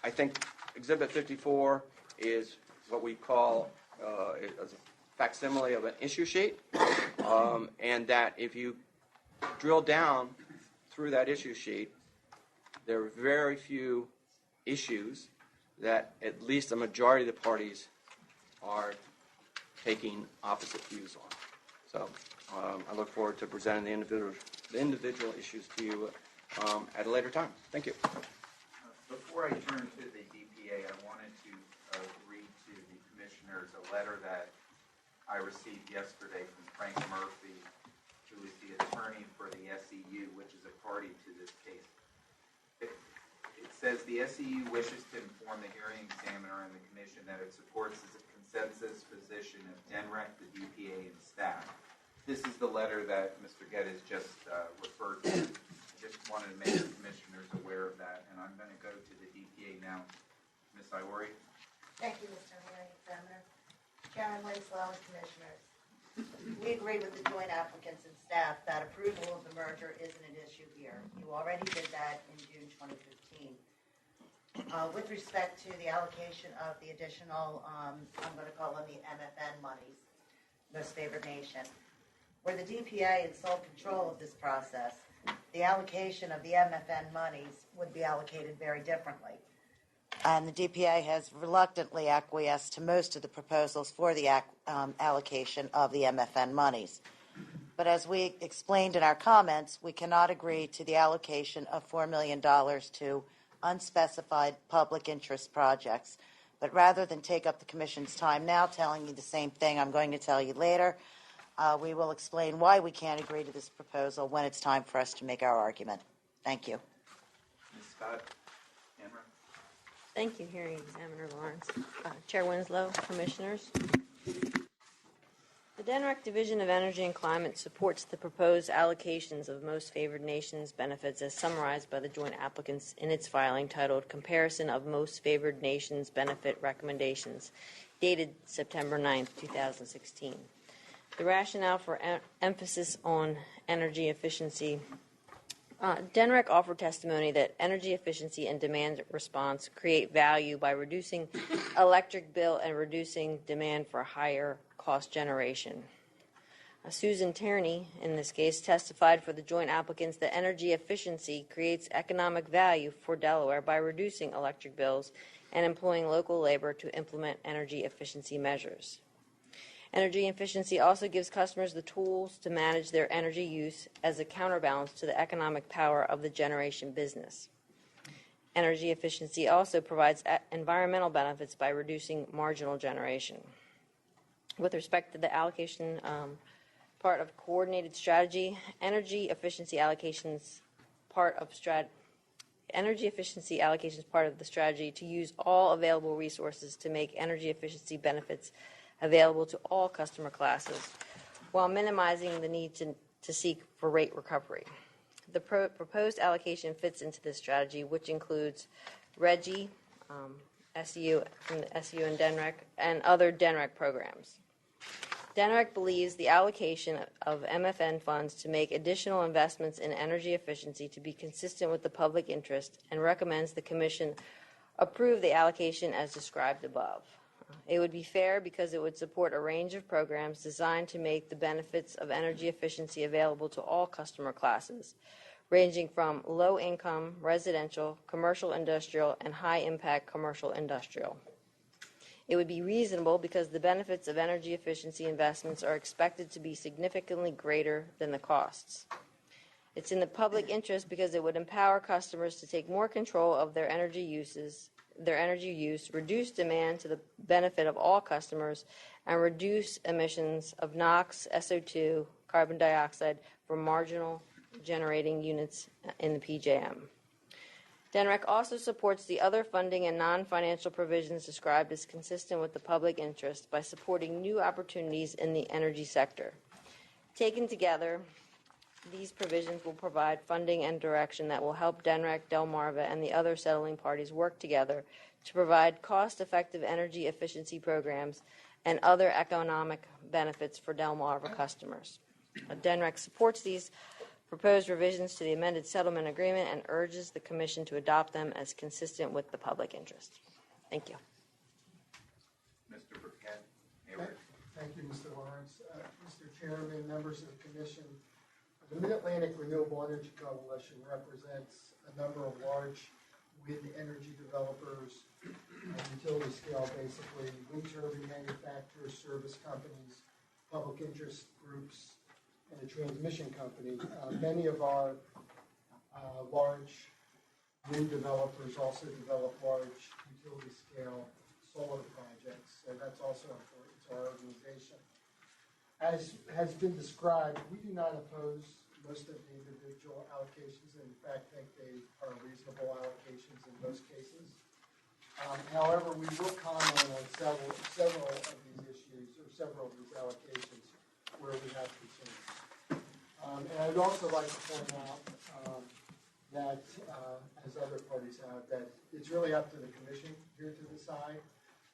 I think Exhibit 54 is what we call a facsimile of an issue sheet, and that if you drill down through that issue sheet, there are very few issues that at least a majority of the parties are taking opposite views on. So I look forward to presenting the individual issues to you at a later time. Thank you. Before I turn to the DPA, I wanted to read to the commissioners a letter that I received yesterday from Frank Murphy, who is the attorney for the SEU, which is a party to this case. It says the SEU wishes to inform the hearing examiner and the commission that it supports the consensus position of DENREC, the DPA, and staff. This is the letter that Mr. Geddes just referred to. I just wanted to make the commissioners aware of that, and I'm going to go to the DPA now. Ms. Iori? Thank you, Mr. Hearing Examiner. Chairman Winslow and Commissioners. We agree with the joint applicants and staff that approval of the merger isn't an issue here. You already did that in June 2015. With respect to the allocation of the additional, I'm going to call them the MFN monies, most favored nation, where the DPA in sole control of this process, the allocation of the MFN monies would be allocated very differently. and the DPA has reluctantly acquiesced to most of the proposals for the allocation of the MFN monies. But as we explained in our comments, we cannot agree to the allocation of $4 million to unspecified public interest projects. But rather than take up the Commission's time now telling you the same thing I'm going to tell you later, we will explain why we can't agree to this proposal when it's time for us to make our argument. Thank you. Ms. Scott? Amber? Thank you, Hearing Examiner Lawrence. Chair Winslow, Commissioners. The DENREC Division of Energy and Climate supports the proposed allocations of Most Favored Nations benefits as summarized by the joint applicants in its filing titled Comparison of Most Favored Nations Benefit Recommendations, dated September 9, 2016. The rationale for emphasis on energy efficiency. DENREC offered testimony that energy efficiency and demand response create value by reducing electric bill and reducing demand for higher cost generation. Susan Tierney, in this case, testified for the joint applicants that energy efficiency creates economic value for Delaware by reducing electric bills and employing local labor to implement energy efficiency measures. Energy efficiency also gives customers the tools to manage their energy use as a counterbalance to the economic power of the generation business. Energy efficiency also provides environmental benefits by reducing marginal generation. With respect to the allocation part of coordinated strategy, energy efficiency allocations part of the strategy to use all available resources to make energy efficiency benefits available to all customer classes while minimizing the need to seek for rate recovery. The proposed allocation fits into this strategy, which includes RGGI, SU from the SU and DENREC, and other DENREC programs. DENREC believes the allocation of MFN funds to make additional investments in energy efficiency to be consistent with the public interest and recommends the Commission approve the allocation as described above. It would be fair because it would support a range of programs designed to make the benefits of energy efficiency available to all customer classes, ranging from low-income, residential, commercial industrial, and high-impact commercial industrial. It would be reasonable because the benefits of energy efficiency investments are expected to be significantly greater than the costs. It's in the public interest because it would empower customers to take more control of their energy use, reduce demand to the benefit of all customers, and reduce emissions of NOx, SO2, carbon dioxide from marginal generating units in the PJM. DENREC also supports the other funding and non-financial provisions described as consistent with the public interest by supporting new opportunities in the energy sector. Taken together, these provisions will provide funding and direction that will help DENREC, Delmarva, and the other settling parties work together to provide cost-effective energy efficiency programs and other economic benefits for Delmarva customers. DENREC supports these proposed revisions to the amended settlement agreement and urges the Commission to adopt them as consistent with the public interest. Thank you. Mr. Burkett? Thank you, Mr. Lawrence. Mr. Chairman, members of the Commission, the Mid-Atlantic Renewable Energy Coalition represents a number of large wind energy developers, utility scale, basically, wind turbine manufacturers, service companies, public interest groups, and a transmission company. Many of our large wind developers also develop large utility scale solar projects, so that's also important to our organization. As has been described, we do not oppose most of the individual allocations, and in fact think they are reasonable allocations in most cases. However, we will comment on several of these issues, or several of these allocations, where we have concerns. And I'd also like to point out that, as other parties have, that it's really up to the Commission here to decide.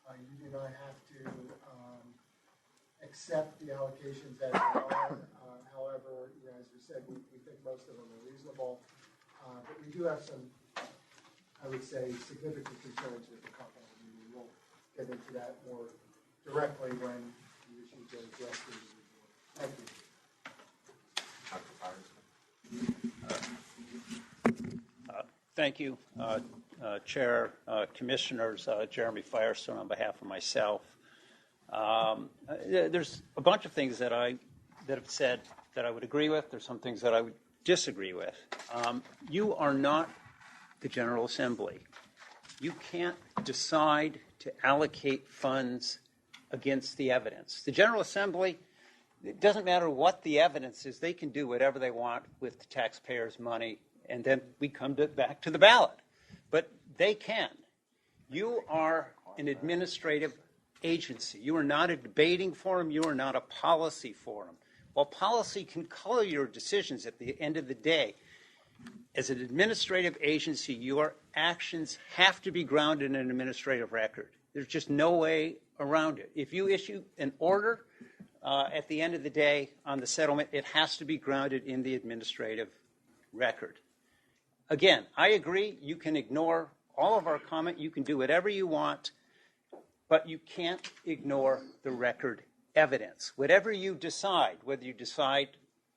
You do not have to accept the allocations as they are. However, as we said, we think most of them are reasonable. But we do have some, I would say, significant concerns with the company. We will get into that more directly when the issues get addressed in the report. Thank you. Dr. Firestone? Thank you. Chair, Commissioners, Jeremy Firestone on behalf of myself. There's a bunch of things that have said that I would agree with. There's some things that I would disagree with. You are not the General Assembly. You can't decide to allocate funds against the evidence. The General Assembly, it doesn't matter what the evidence is, they can do whatever they want with the taxpayers' money, and then we come back to the ballot. But they can. You are an administrative agency. You are not a debating forum. You are not a policy forum. While policy can color your decisions at the end of the day, as an administrative agency, your actions have to be grounded in an administrative record. There's just no way around it. If you issue an order at the end of the day on the settlement, it has to be grounded in the administrative record. Again, I agree, you can ignore all of our comment, you can do whatever you want, but you can't ignore the record evidence. Whatever you decide, whether you decide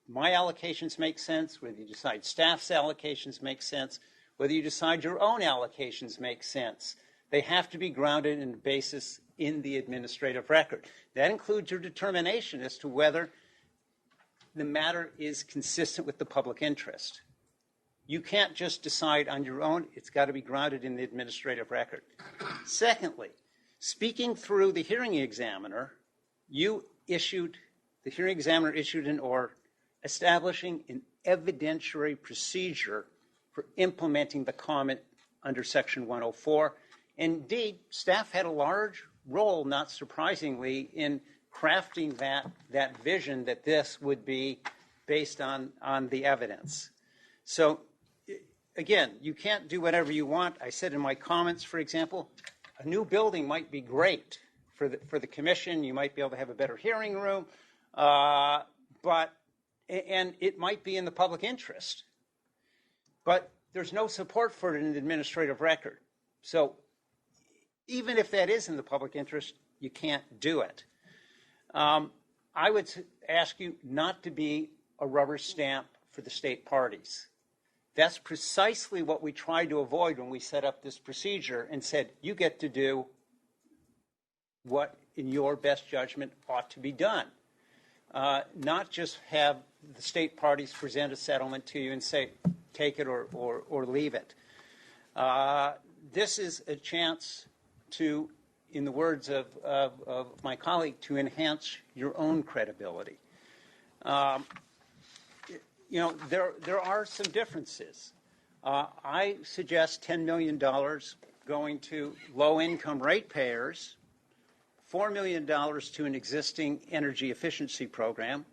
my allocations make sense, whether you decide staff's allocations make sense, whether you decide your own allocations make sense, they have to be grounded in the basis in the administrative record. That includes your determination as to whether the matter is consistent with the public interest. You can't just decide on your own. It's got to be grounded in the administrative record. Secondly, speaking through the hearing examiner, the hearing examiner issued an order establishing an evidentiary procedure for implementing the comment under Section 104. Indeed, staff had a large role, not surprisingly, in crafting that vision that this would be based on the evidence. So, again, you can't do whatever you want. I said in my comments, for example, a new building might be great for the commission. You might be able to have a better hearing room, and it might be in the public interest. But there's no support for it in the administrative record. So even if that is in the public interest, you can't do it. I would ask you not to be a rubber stamp for the state parties. That's precisely what we tried to avoid when we set up this procedure and said, you get to do what, in your best judgment, ought to be done. Not just have the state parties present a settlement to you and say, take it or leave it. This is a chance to, in the words of my colleague, to enhance your own credibility. There are some differences. I suggest $10 million going to low-income ratepayers, $4 million to an existing energy efficiency program,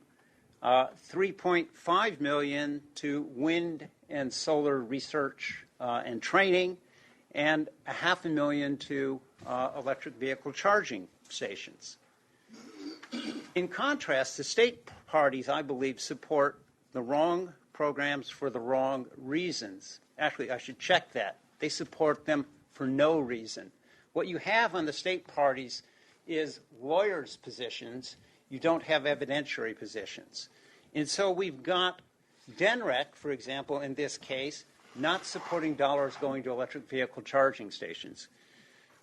$3.5 million to wind and solar research and training, and $500,000 to electric vehicle charging stations. In contrast, the state parties, I believe, support the wrong programs for the wrong reasons. Actually, I should check that. They support them for no reason. What you have on the state parties is lawyers' positions. You don't have evidentiary positions. And so we've got DENREC, for example, in this case, not supporting dollars going to electric vehicle charging stations.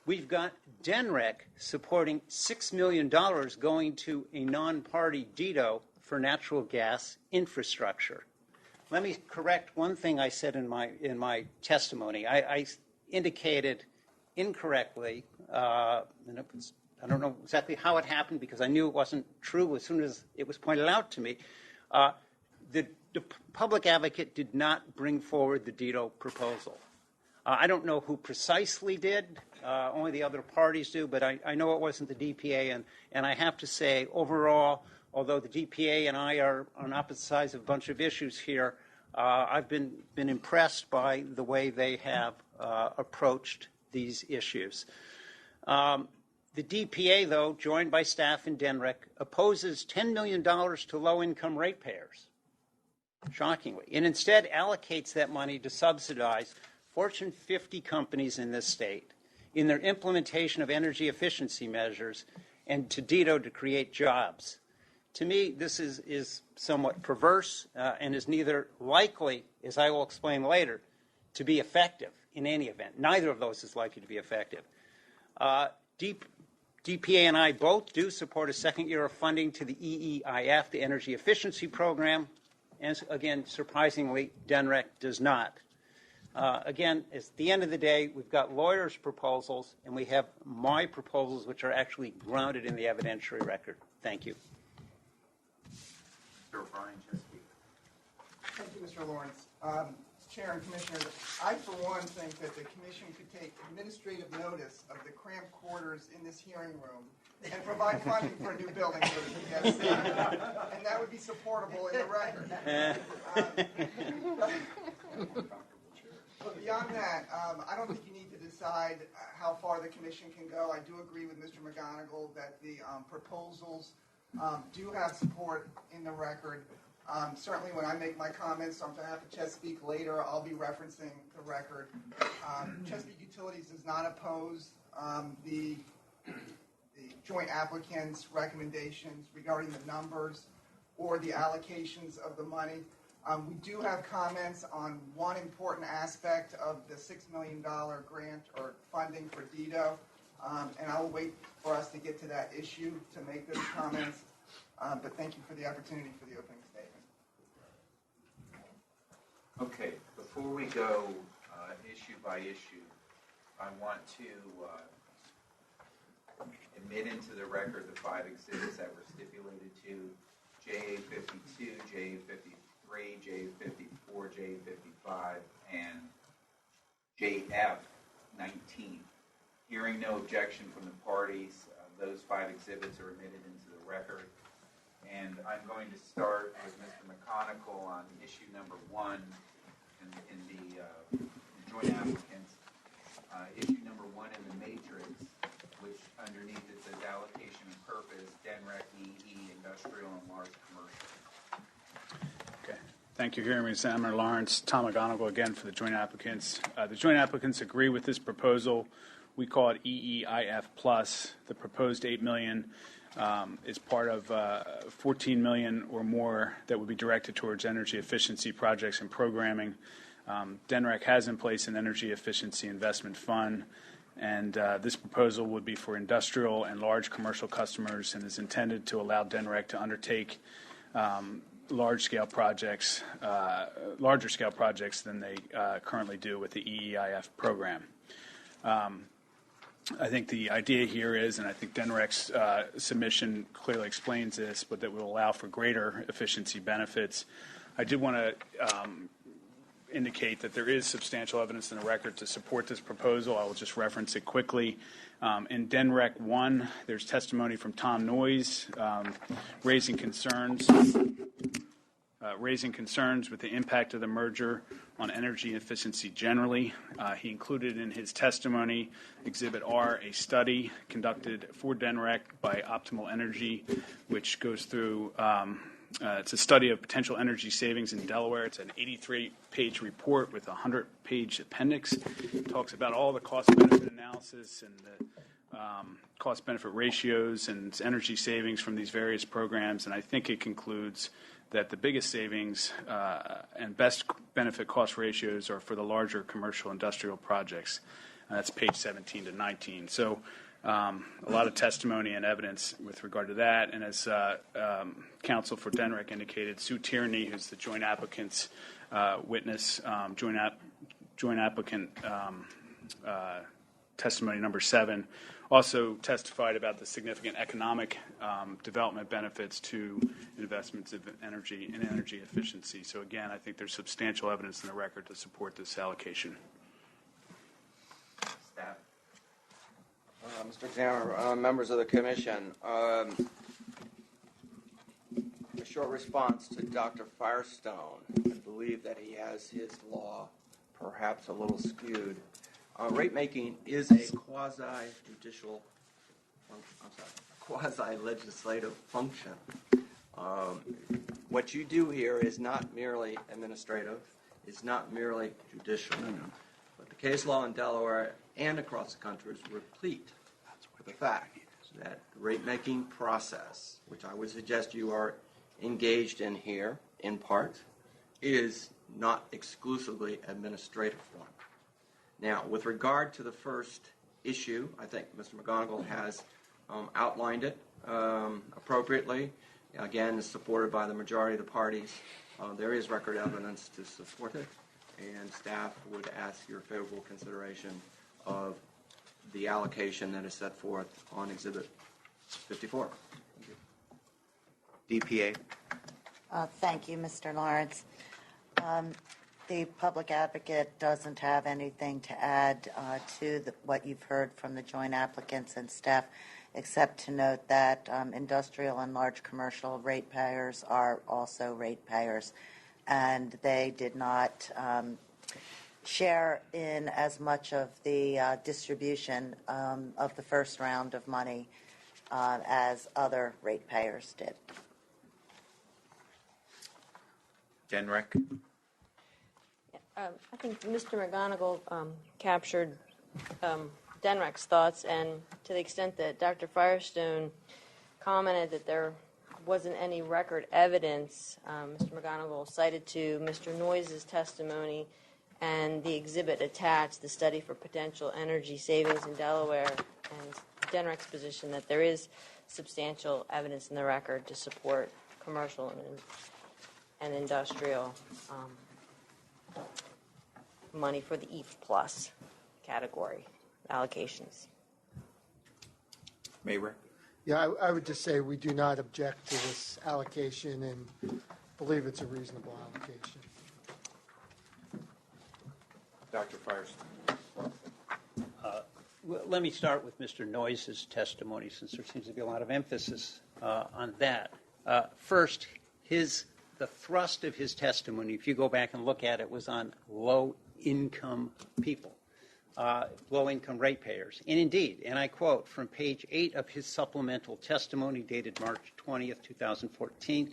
We've got DENREC supporting $6 million going to a non-party DITO for natural gas infrastructure. Let me correct one thing I said in my testimony. I indicated incorrectly, and I don't know exactly how it happened because I knew it wasn't true as soon as it was pointed out to me. The public advocate did not bring forward the DITO proposal. I don't know who precisely did. Only the other parties do, but I know it wasn't the DPA. And I have to say, overall, although the DPA and I are on opposite sides of a bunch of issues here, I've been impressed by the way they have approached these issues. The DPA, though, joined by staff in DENREC, opposes $10 million to low-income ratepayers, shockingly, and instead allocates that money to subsidize Fortune 50 companies in this state in their implementation of energy efficiency measures and to DITO to create jobs. To me, this is somewhat perverse and is neither likely, as I will explain later, to be effective. in any event. Neither of those is likely to be effective. DPA and I both do support a second year of funding to the EEIF, the Energy Efficiency Program. And again, surprisingly, DENREC does not. Again, at the end of the day, we've got lawyers' proposals, and we have my proposals, which are actually grounded in the evidentiary record. Thank you. Mr. O'Brien, Chesapeake. Thank you, Mr. Lawrence. Chair and Commissioners, I, for one, think that the Commission could take administrative notice of the cramped quarters in this hearing room and provide funding for a new building for the PSC. And that would be supportable in the record. But beyond that, I don't think you need to decide how far the Commission can go. I do agree with Mr. McGonigal that the proposals do have support in the record. Certainly when I make my comments on behalf of Chesapeake later, I'll be referencing the record. Chesapeake Utilities does not oppose the joint applicants' recommendations regarding the numbers or the allocations of the money. We do have comments on one important aspect of the $6 million grant or funding for DIDO, and I'll wait for us to get to that issue to make those comments. But thank you for the opportunity for the opening statement. Okay, before we go issue by issue, I want to admit into the record the 5 exhibits that were stipulated to JA 52, JA 53, JA 54, JA 55, and JF 19. Hearing no objection from the parties, those 5 exhibits are admitted into the record. And I'm going to start with Mr. McConicle on issue number 1 in the joint applicants. Issue number 1 in the matrix, which underneath it says allocation and purpose, DENREC, EE, industrial, and large commercial. Okay. Thank you, Hearing Examiner Lawrence. Tom McGonigal again for the joint applicants. The joint applicants agree with this proposal. We call it EEIF Plus. The proposed $8 million is part of $14 million or more that would be directed towards energy efficiency projects and programming. DENREC has in place an energy efficiency investment fund, and this proposal would be for industrial and large commercial customers and is intended to allow DENREC to undertake larger-scale projects than they currently do with the EEIF program. I think the idea here is, and I think DENREC's submission clearly explains this, but that will allow for greater efficiency benefits. I did want to indicate that there is substantial evidence in the record to support this proposal. I will just reference it quickly. In DENREC 1, there's testimony from Tom Noyes raising concerns with the impact of the merger on energy efficiency generally. He included in his testimony, Exhibit R, a study conducted for DENREC by Optimal Energy, which goes through, it's a study of potential energy savings in Delaware. It's an 83-page report with a 100-page appendix. It talks about all the cost-benefit analysis and the cost-benefit ratios and energy savings from these various programs, and I think it concludes that the biggest savings and best benefit cost ratios are for the larger commercial industrial projects. That's page 17 to 19. So a lot of testimony and evidence with regard to that. And as counsel for DENREC indicated, Sue Tierney, who's the joint applicant's witness, joint applicant testimony number 7, also testified about the significant economic development benefits to investments in energy efficiency. So again, I think there's substantial evidence in the record to support this allocation. Staff. Mr. Examiner, members of the Commission, a short response to Dr. Firestone. I believe that he has his law perhaps a little skewed. Rate-making is a quasi-legislative function. What you do here is not merely administrative, it's not merely judicial. But the case law in Delaware and across the country is replete with the fact that the rate-making process, which I would suggest you are engaged in here, in part, is not exclusively administrative form. Now, with regard to the first issue, I think Mr. McGonigal has outlined it appropriately. Again, it's supported by the majority of the parties. There is record evidence to support it, and staff would ask your favorable consideration of the allocation that is set forth on Exhibit 54. DPA. Thank you, Mr. Lawrence. The public advocate doesn't have anything to add to what you've heard from the joint applicants and staff, except to note that industrial and large commercial ratepayers are also ratepayers, and they did not share in as much of the distribution of the first round of money as other ratepayers did. Denrick. I think Mr. McGonigal captured Denrick's thoughts, and to the extent that Dr. Firestone commented that there wasn't any record evidence, Mr. McGonigal cited to Mr. Noyes' testimony and the exhibit attached, the study for potential energy savings in Delaware, and Denrick's position that there is substantial evidence in the record to support commercial and industrial money for the EAF Plus category allocations. Mayra. Yeah, I would just say we do not object to this allocation and believe it's a reasonable allocation. Dr. Firestone. Let me start with Mr. Noyes' testimony, since there seems to be a lot of emphasis on that. First, the thrust of his testimony, if you go back and look at it, was on low-income people, low-income ratepayers. And indeed, and I quote from page 8 of his supplemental testimony dated March 20th, 2014,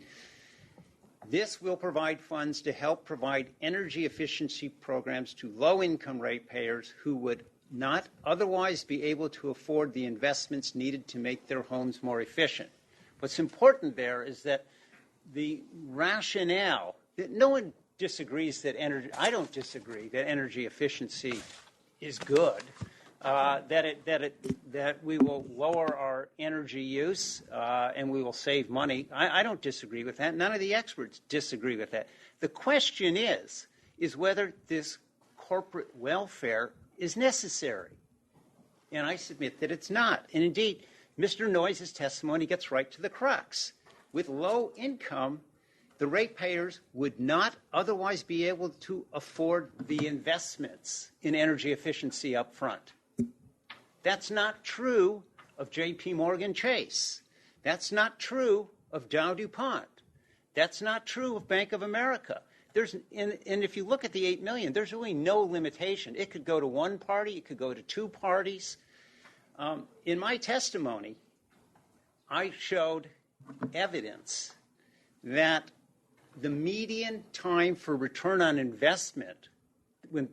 this will provide funds to help provide energy efficiency programs to low-income ratepayers who would not otherwise be able to afford the investments needed to make their homes more efficient. What's important there is that the rationale, that no one disagrees that I don't disagree that energy efficiency is good, that we will lower our energy use and we will save money. I don't disagree with that. None of the experts disagree with that. The question is whether this corporate welfare is necessary. And I submit that it's not. And indeed, Mr. Noyes' testimony gets right to the crux. With low income, the ratepayers would not otherwise be able to afford the investments in energy efficiency up front. That's not true of J.P. Morgan Chase. That's not true of Dow DuPont. That's not true of Bank of America. And if you look at the $8 million, there's really no limitation. It could go to one party. It could go to two parties. In my testimony, I showed evidence that the median time for return on investment when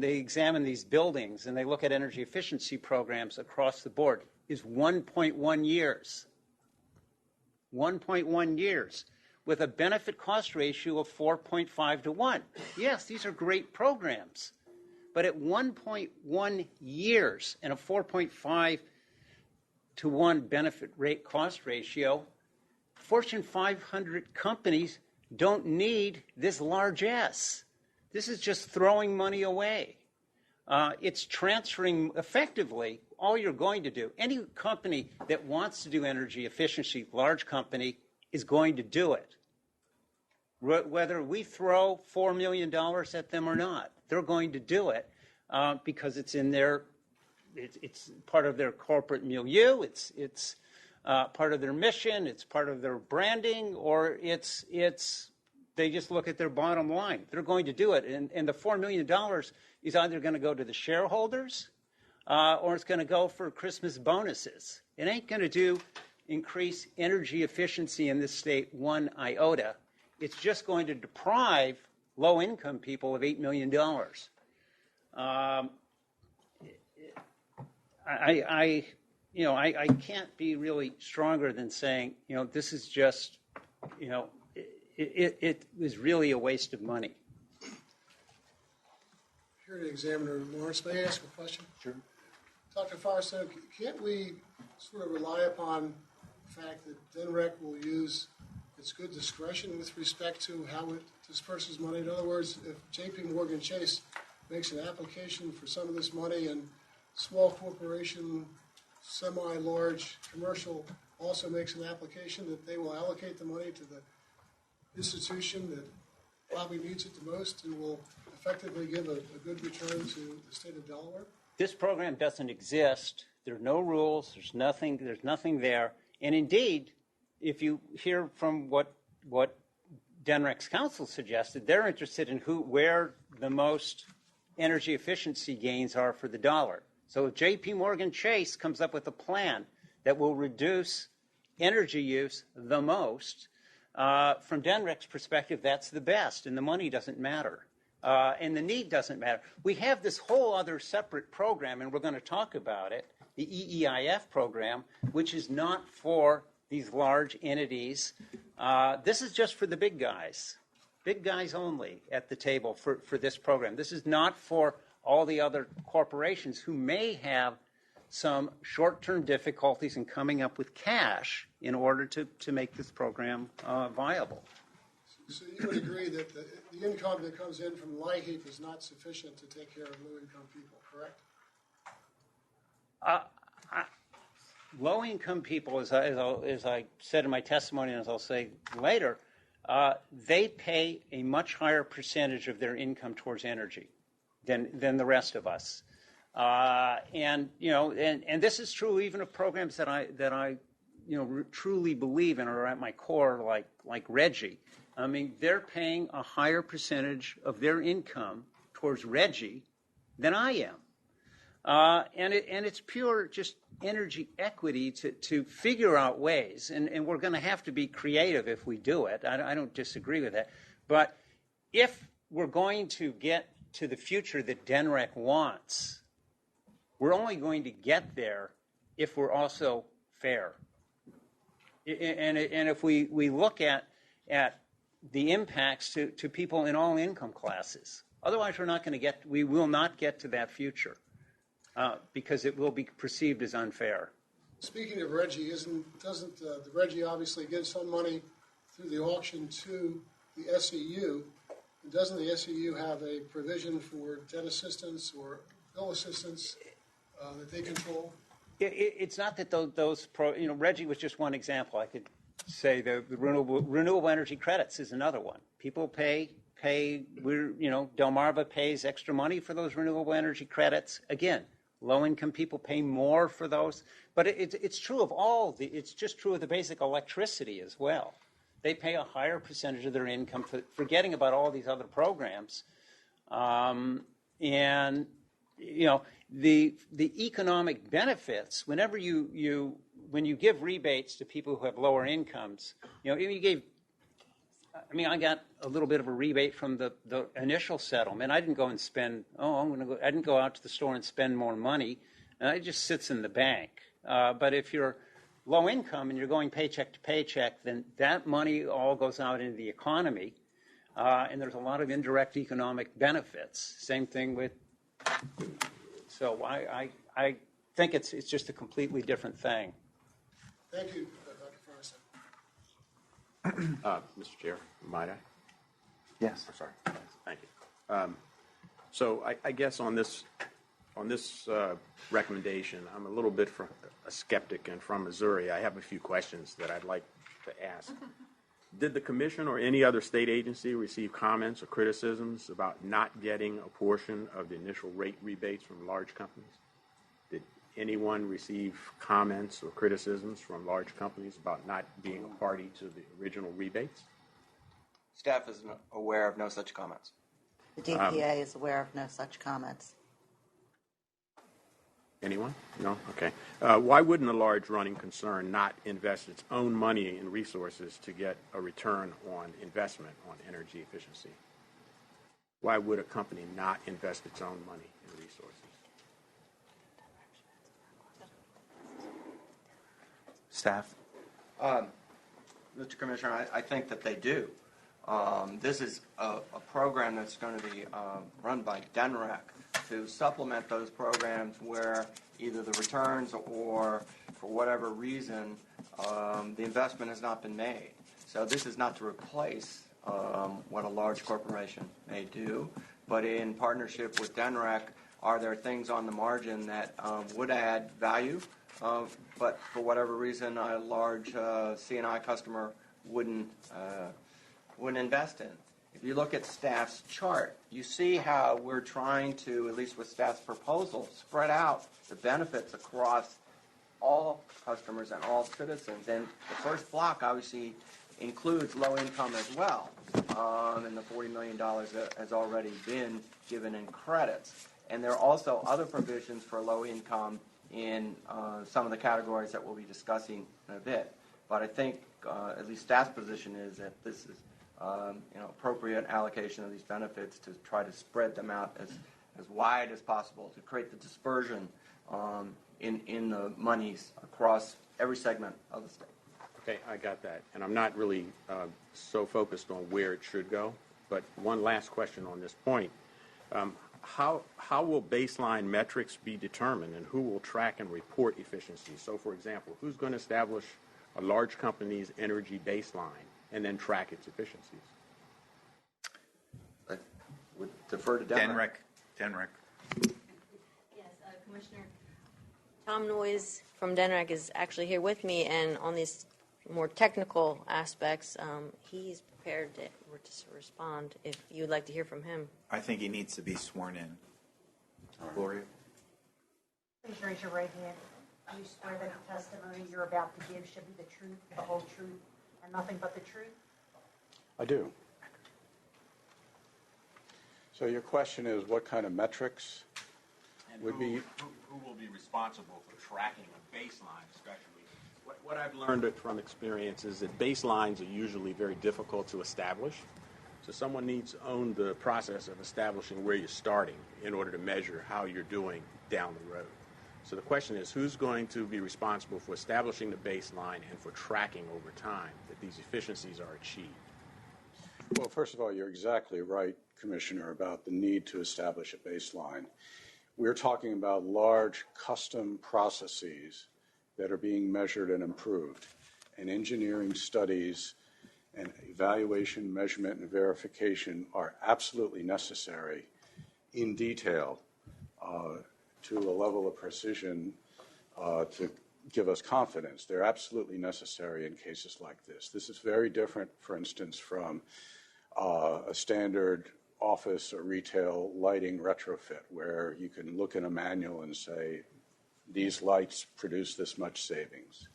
they examine these buildings and they look at energy efficiency programs across the board is 1.1 years. 1.1 years with a benefit cost ratio of 4.5 to 1. Yes, these are great programs. But at 1.1 years and a 4.5 to 1 benefit rate cost ratio, Fortune 500 companies don't need this largesse. This is just throwing money away. It's transferring effectively all you're going to do. Any company that wants to do energy efficiency, large company, is going to do it. Whether we throw $4 million at them or not, they're going to do it because it's in it's part of their corporate milieu, it's part of their mission, it's part of their branding, or they just look at their bottom line. They're going to do it, and the $4 million is either going to go to the shareholders or it's going to go for Christmas bonuses. It ain't going to increase energy efficiency in this state one iota. It's just going to deprive low-income people of $8 million. I can't be really stronger than saying, this is just, it was really a waste of money. Security Examiner Lawrence, may I ask a question? Sure. Dr. Firestone, can't we sort of rely upon the fact that DNREC will use its good discretion with respect to how it disperses money? In other words, if J.P. Morgan Chase makes an application for some of this money and small corporation, semi-large commercial also makes an application, that they will allocate the money to the institution that probably needs it the most and will effectively give a good return to the state of Delaware? This program doesn't exist. There are no rules. There's nothing there. And indeed, if you hear from what DNREC's counsel suggested, they're interested in where the most energy efficiency gains are for the dollar. So if J.P. Morgan Chase comes up with a plan that will reduce energy use the most, from DNREC's perspective, that's the best, and the money doesn't matter. And the need doesn't matter. We have this whole other separate program, and we're going to talk about it, the EEIF program, which is not for these large entities. This is just for the big guys only at the table for this program. This is not for all the other corporations who may have some short-term difficulties in coming up with cash in order to make this program viable. So you would agree that the income that comes in from LIHEAP is not sufficient to take care of low-income people, correct? Low-income people, as I said in my testimony, and as I'll say later, they pay a much higher percentage of their income towards energy than the rest of us. And this is true even of programs that I truly believe in or at my core, like Reggie. I mean, they're paying a higher percentage of their income towards Reggie than I am. And it's pure just energy equity to figure out ways, and we're going to have to be creative if we do it. I don't disagree with that. But if we're going to get to the future that DNREC wants, we're only going to get there if we're also fair. And if we look at the impacts to people in all income classes, otherwise we will not get to that future. Because it will be perceived as unfair. Speaking of Reggie, doesn't the Reggie obviously give some money through the auction to the SEU? And doesn't the SEU have a provision for debt assistance or bill assistance that they control? It's not that those Reggie was just one example. I could say the renewable energy credits is another one. People pay. Delmarva pays extra money for those renewable energy credits. Again, low-income people pay more for those, but it's true of it's just true of the basic electricity as well. They pay a higher percentage of their income, forgetting about all these other programs. And the economic benefits, whenever when you give rebates to people who have lower incomes, I got a little bit of a rebate from the initial settlement. I didn't go and spend. I didn't go out to the store and spend more money. It just sits in the bank. But if you're low income and you're going paycheck to paycheck, then that money all goes out into the economy, and there's a lot of indirect economic benefits. Same thing with. So I think it's just a completely different thing. Thank you, Dr. Forrest. Mr. Chair, might I? Yes. Sorry. Thank you. So I guess on this recommendation, I'm a little bit a skeptic, and from Missouri, I have a few questions that I'd like to ask. Did the Commission or any other state agency receive comments or criticisms about not getting a portion of the initial rate rebates from large companies? Did anyone receive comments or criticisms from large companies about not being a party to the original rebates? Staff is aware of no such comments. The DPA is aware of no such comments. Anyone? No? Okay. Why wouldn't a large running concern not invest its own money and resources to get a return on investment on energy efficiency? Why would a company not invest its own money and resources? Staff? Mr. Commissioner, I think that they do. This is a program that's going to be run by DENREC to supplement those programs where either the returns or for whatever reason the investment has not been made. So this is not to replace what a large corporation may do, but in partnership with DENREC, are there things on the margin that would add value, but for whatever reason a large C&I customer wouldn't invest in? If you look at staff's chart, you see how we're trying to, at least with staff's proposal, spread out the benefits across all customers and all citizens. And the first block obviously includes low income as well, and the $40 million that has already been given in credits. And there are also other provisions for low income in some of the categories that we'll be discussing in a bit. But I think at least staff's position is that this is appropriate allocation of these benefits to try to spread them out as wide as possible to create the dispersion in the monies across every segment of the state. Okay, I got that. And I'm not really so focused on where it should go, but one last question on this point. How will baseline metrics be determined, and who will track and report efficiency? So, for example, who's going to establish a large company's energy baseline and then track its efficiencies? I would defer to DENREC. DENREC. Yes, Commissioner Tom Noyes from DENREC is actually here with me, and on these more technical aspects, he's prepared to respond if you'd like to hear from him. I think he needs to be sworn in. Gloria? Please raise your right hand. Do you swear that the testimony you're about to give should be the truth, the whole truth, and nothing but the truth? I do. So your question is what kind of metrics would be... Who will be responsible for tracking a baseline, especially? What I've learned from experience is that baselines are usually very difficult to establish. So someone needs to own the process of establishing where you're starting in order to measure how you're doing down the road. So the question is, who's going to be responsible for establishing the baseline and for tracking over time that these efficiencies are achieved? Well, first of all, you're exactly right, Commissioner, about the need to establish a baseline. We're talking about large custom processes that are being measured and improved. And engineering studies and evaluation, measurement, and verification are absolutely necessary in detail to a level of precision to give us confidence. They're absolutely necessary in cases like this. This is very different, for instance, from a standard office or retail lighting retrofit where you can look in a manual and say, these lights produce this much savings.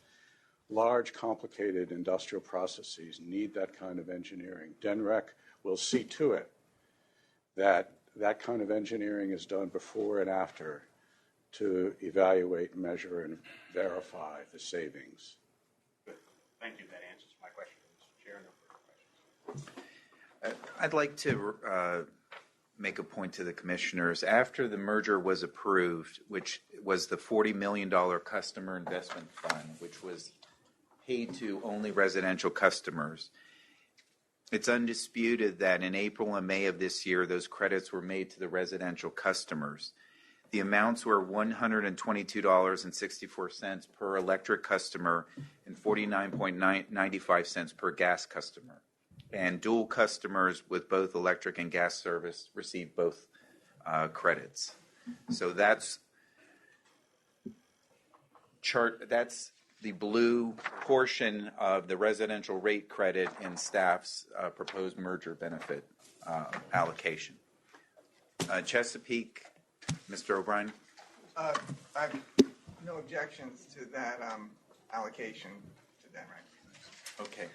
Large, complicated industrial processes need that kind of engineering. DENREC will see to it that that kind of engineering is done before and after to evaluate, measure, and verify the savings. Good. Thank you. That answers my question, Mr. Chair. No further questions. I'd like to make a point to the commissioners. After the merger was approved, which was the $40 million customer investment fund, which was paid to only residential customers, it's undisputed that in April and May of this year, those credits were made to the residential customers. The amounts were $122.64 per electric customer and $49.95 per gas customer. And dual customers with both electric and gas service received both credits. So that's the blue portion of the residential rate credit in staff's proposed merger benefit allocation. Chesapeake, Mr. O'Brien? I have no objections to that allocation to DENREC. Okay.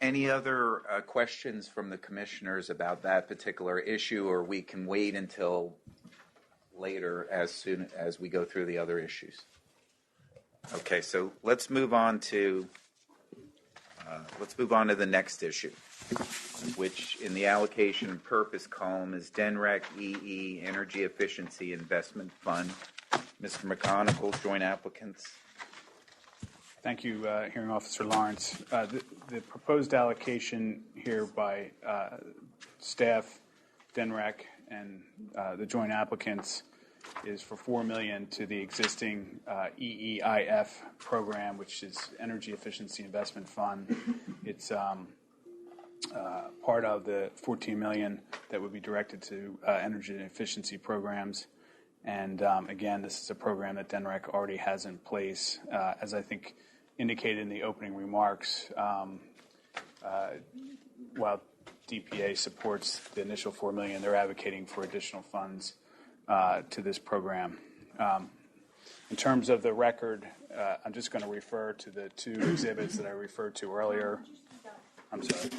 Any other questions from the commissioners about that particular issue, or we can wait until later as soon as we go through the other issues? Okay, so let's move on to the next issue, which in the allocation purpose column is DENREC EE Energy Efficiency Investment Fund. Mr. McConicle, joint applicants. Thank you, Hearing Officer Lawrence. The proposed allocation here by staff, DENREC, and the joint applicants is for $4 million to the existing EEIF program, which is Energy Efficiency Investment Fund. It's part of the $14 million that would be directed to energy efficiency programs. And again, this is a program that DENREC already has in place. As I think indicated in the opening remarks, while DPA supports the initial $4 million, they're advocating for additional funds to this program. In terms of the record, I'm just going to refer to the two exhibits that I referred to earlier. I'm sorry.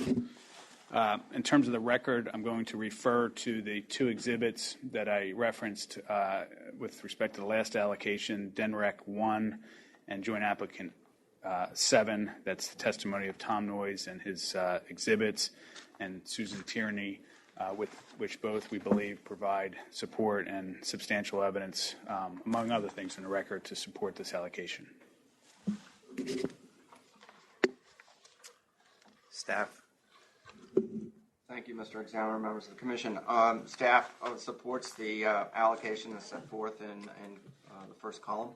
In terms of the record, I'm going to refer to the two exhibits that I referenced with respect to the last allocation, DENREC 1 and Joint Applicant 7. That's the testimony of Tom Noyes and his exhibits, and Susan Tierney, with which both we believe provide support and substantial evidence, among other things in the record, to support this allocation. Staff. Thank you, Mr. Examiner, members of the Commission. Staff supports the allocation that's set forth in the first column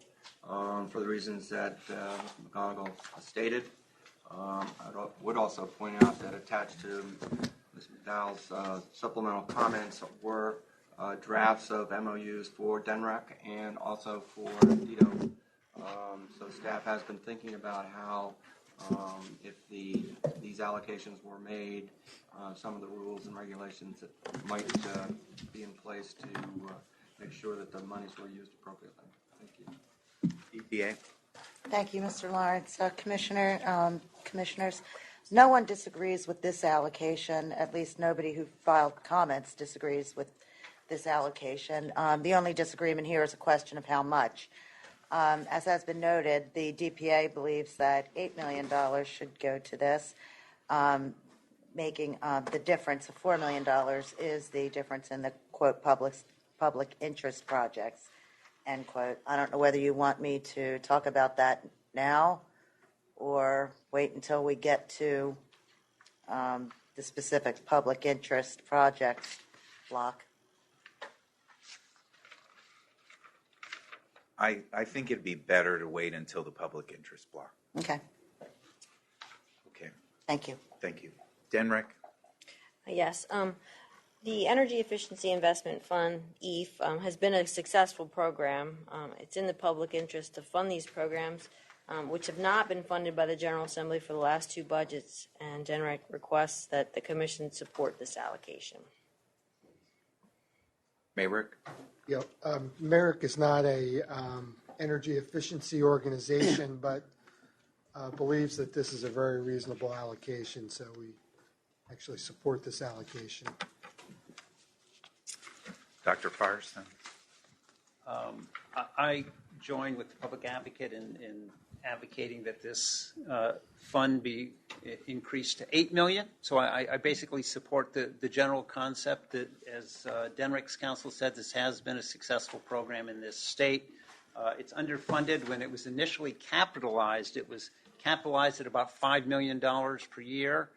for the reasons that Mr. McGonigal stated. I would also point out that attached to Ms. McDowell's supplemental comments were drafts of MOUs for DENREC and also for DITO. So staff has been thinking about how, if these allocations were made, some of the rules and regulations that might be in place to make sure that the monies were used appropriately. Thank you. EPA. Thank you, Mr. Lawrence. Commissioners, no one disagrees with this allocation. At least nobody who filed comments disagrees with this allocation. The only disagreement here is a question of how much. As has been noted, the DPA believes that $8 million should go to this, making the difference of $4 million is the difference in the, quote, public interest projects, end quote. I don't know whether you want me to talk about that now or wait until we get to the specific public interest projects block. I think it'd be better to wait until the public interest block. Okay. Okay. Thank you. Thank you. DENREC? Yes. The Energy Efficiency Investment Fund, EEF, has been a successful program. It's in the public interest to fund these programs, which have not been funded by the General Assembly for the last two budgets, and DENREC requests that the Commission support this allocation. Mayrick? Yeah, MERIC is not a energy efficiency organization, but believes that this is a very reasonable allocation, so we actually support this allocation. Dr. Firestone? I join with the public advocate in advocating that this fund be increased to $8 million. So I basically support the general concept that, as DENREC's counsel said, this has been a successful program in this state. It's underfunded. When it was initially capitalized, it was capitalized at about $5 million per year.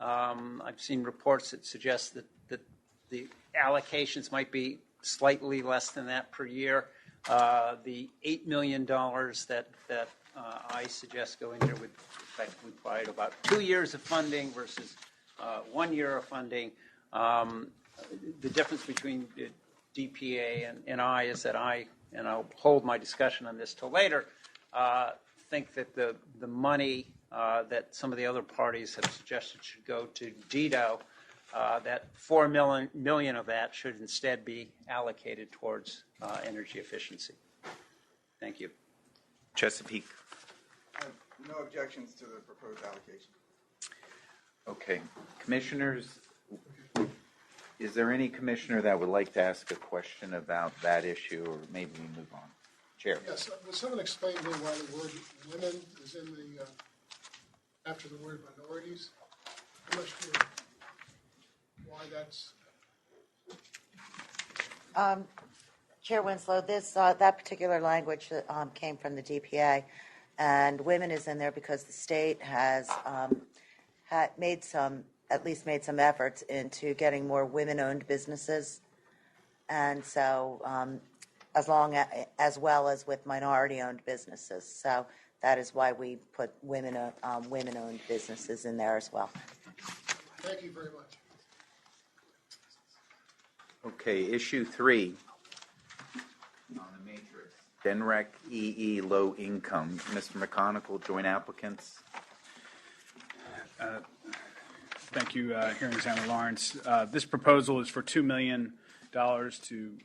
I've seen reports that suggest that the allocations might be slightly less than that per year. The $8 million that I suggest go in here would effectively provide about 2 years of funding versus 1 year of funding. The difference between DPA and I is that and I'll hold my discussion on this till later, think that the money that some of the other parties have suggested should go to DITO, that $4 million of that should instead be allocated towards energy efficiency. Thank you. Chesapeake? No objections to the proposed allocation. Okay. Commissioners, is there any commissioner that would like to ask a question about that issue, or maybe we move on? Chair. Yes. Will someone explain to me why the word women is in the after the word minorities? I'm not sure why that's. Chair Winslow, that particular language came from the DPA, And women is in there because the state has made some efforts into getting more women-owned businesses, and so as well as with minority-owned businesses. So that is why we put women-owned businesses in there as well. Thank you very much. Okay, issue 3 on the matrix. DENREC EE low income. Mr. McConicle, joint applicants. Thank you, Hearing Examiner Lawrence. This proposal is for $2 million to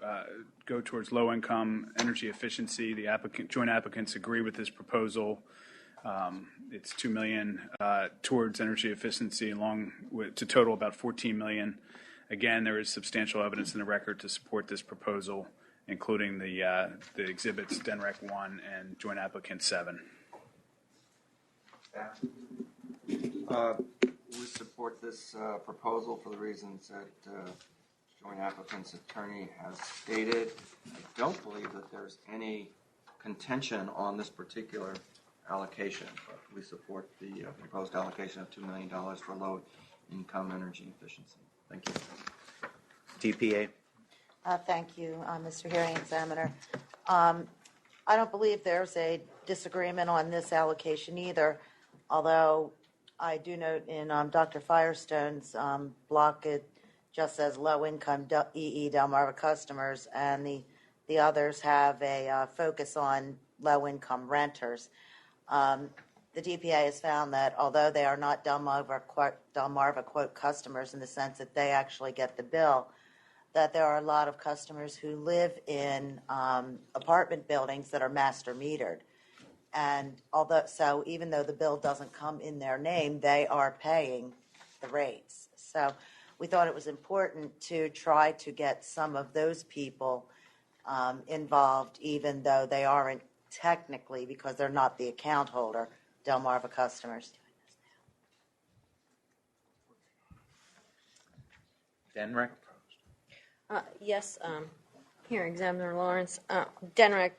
go towards low-income energy efficiency. The joint applicants agree with this proposal. It's $2 million towards energy efficiency, to total about $14 million. Again, there is substantial evidence in the record to support this proposal, including the exhibits DENREC 1 and joint applicant 7. We support this proposal for the reasons that joint applicant's attorney has stated. I don't believe that there's any contention on this particular allocation, but we support the proposed allocation of $2 million for low-income energy efficiency. Thank you. DPA. Thank you, Mr. Hearing Examiner. I don't believe there's a disagreement on this allocation either, although I do note in Dr. Firestone's block it just says low-income EE Delmarva customers, and the others have a focus on low-income renters. The DPA has found that although they are not Delmarva quote customers in the sense that they actually get the bill, that there are a lot of customers who live in apartment buildings that are master metered. And even though the bill doesn't come in their name, they are paying the rates. So we thought it was important to try to get some of those people involved, even though they aren't technically, because they're not the account holder, Delmarva customers. DENREC. Yes, Hearing Examiner Lawrence. DENREC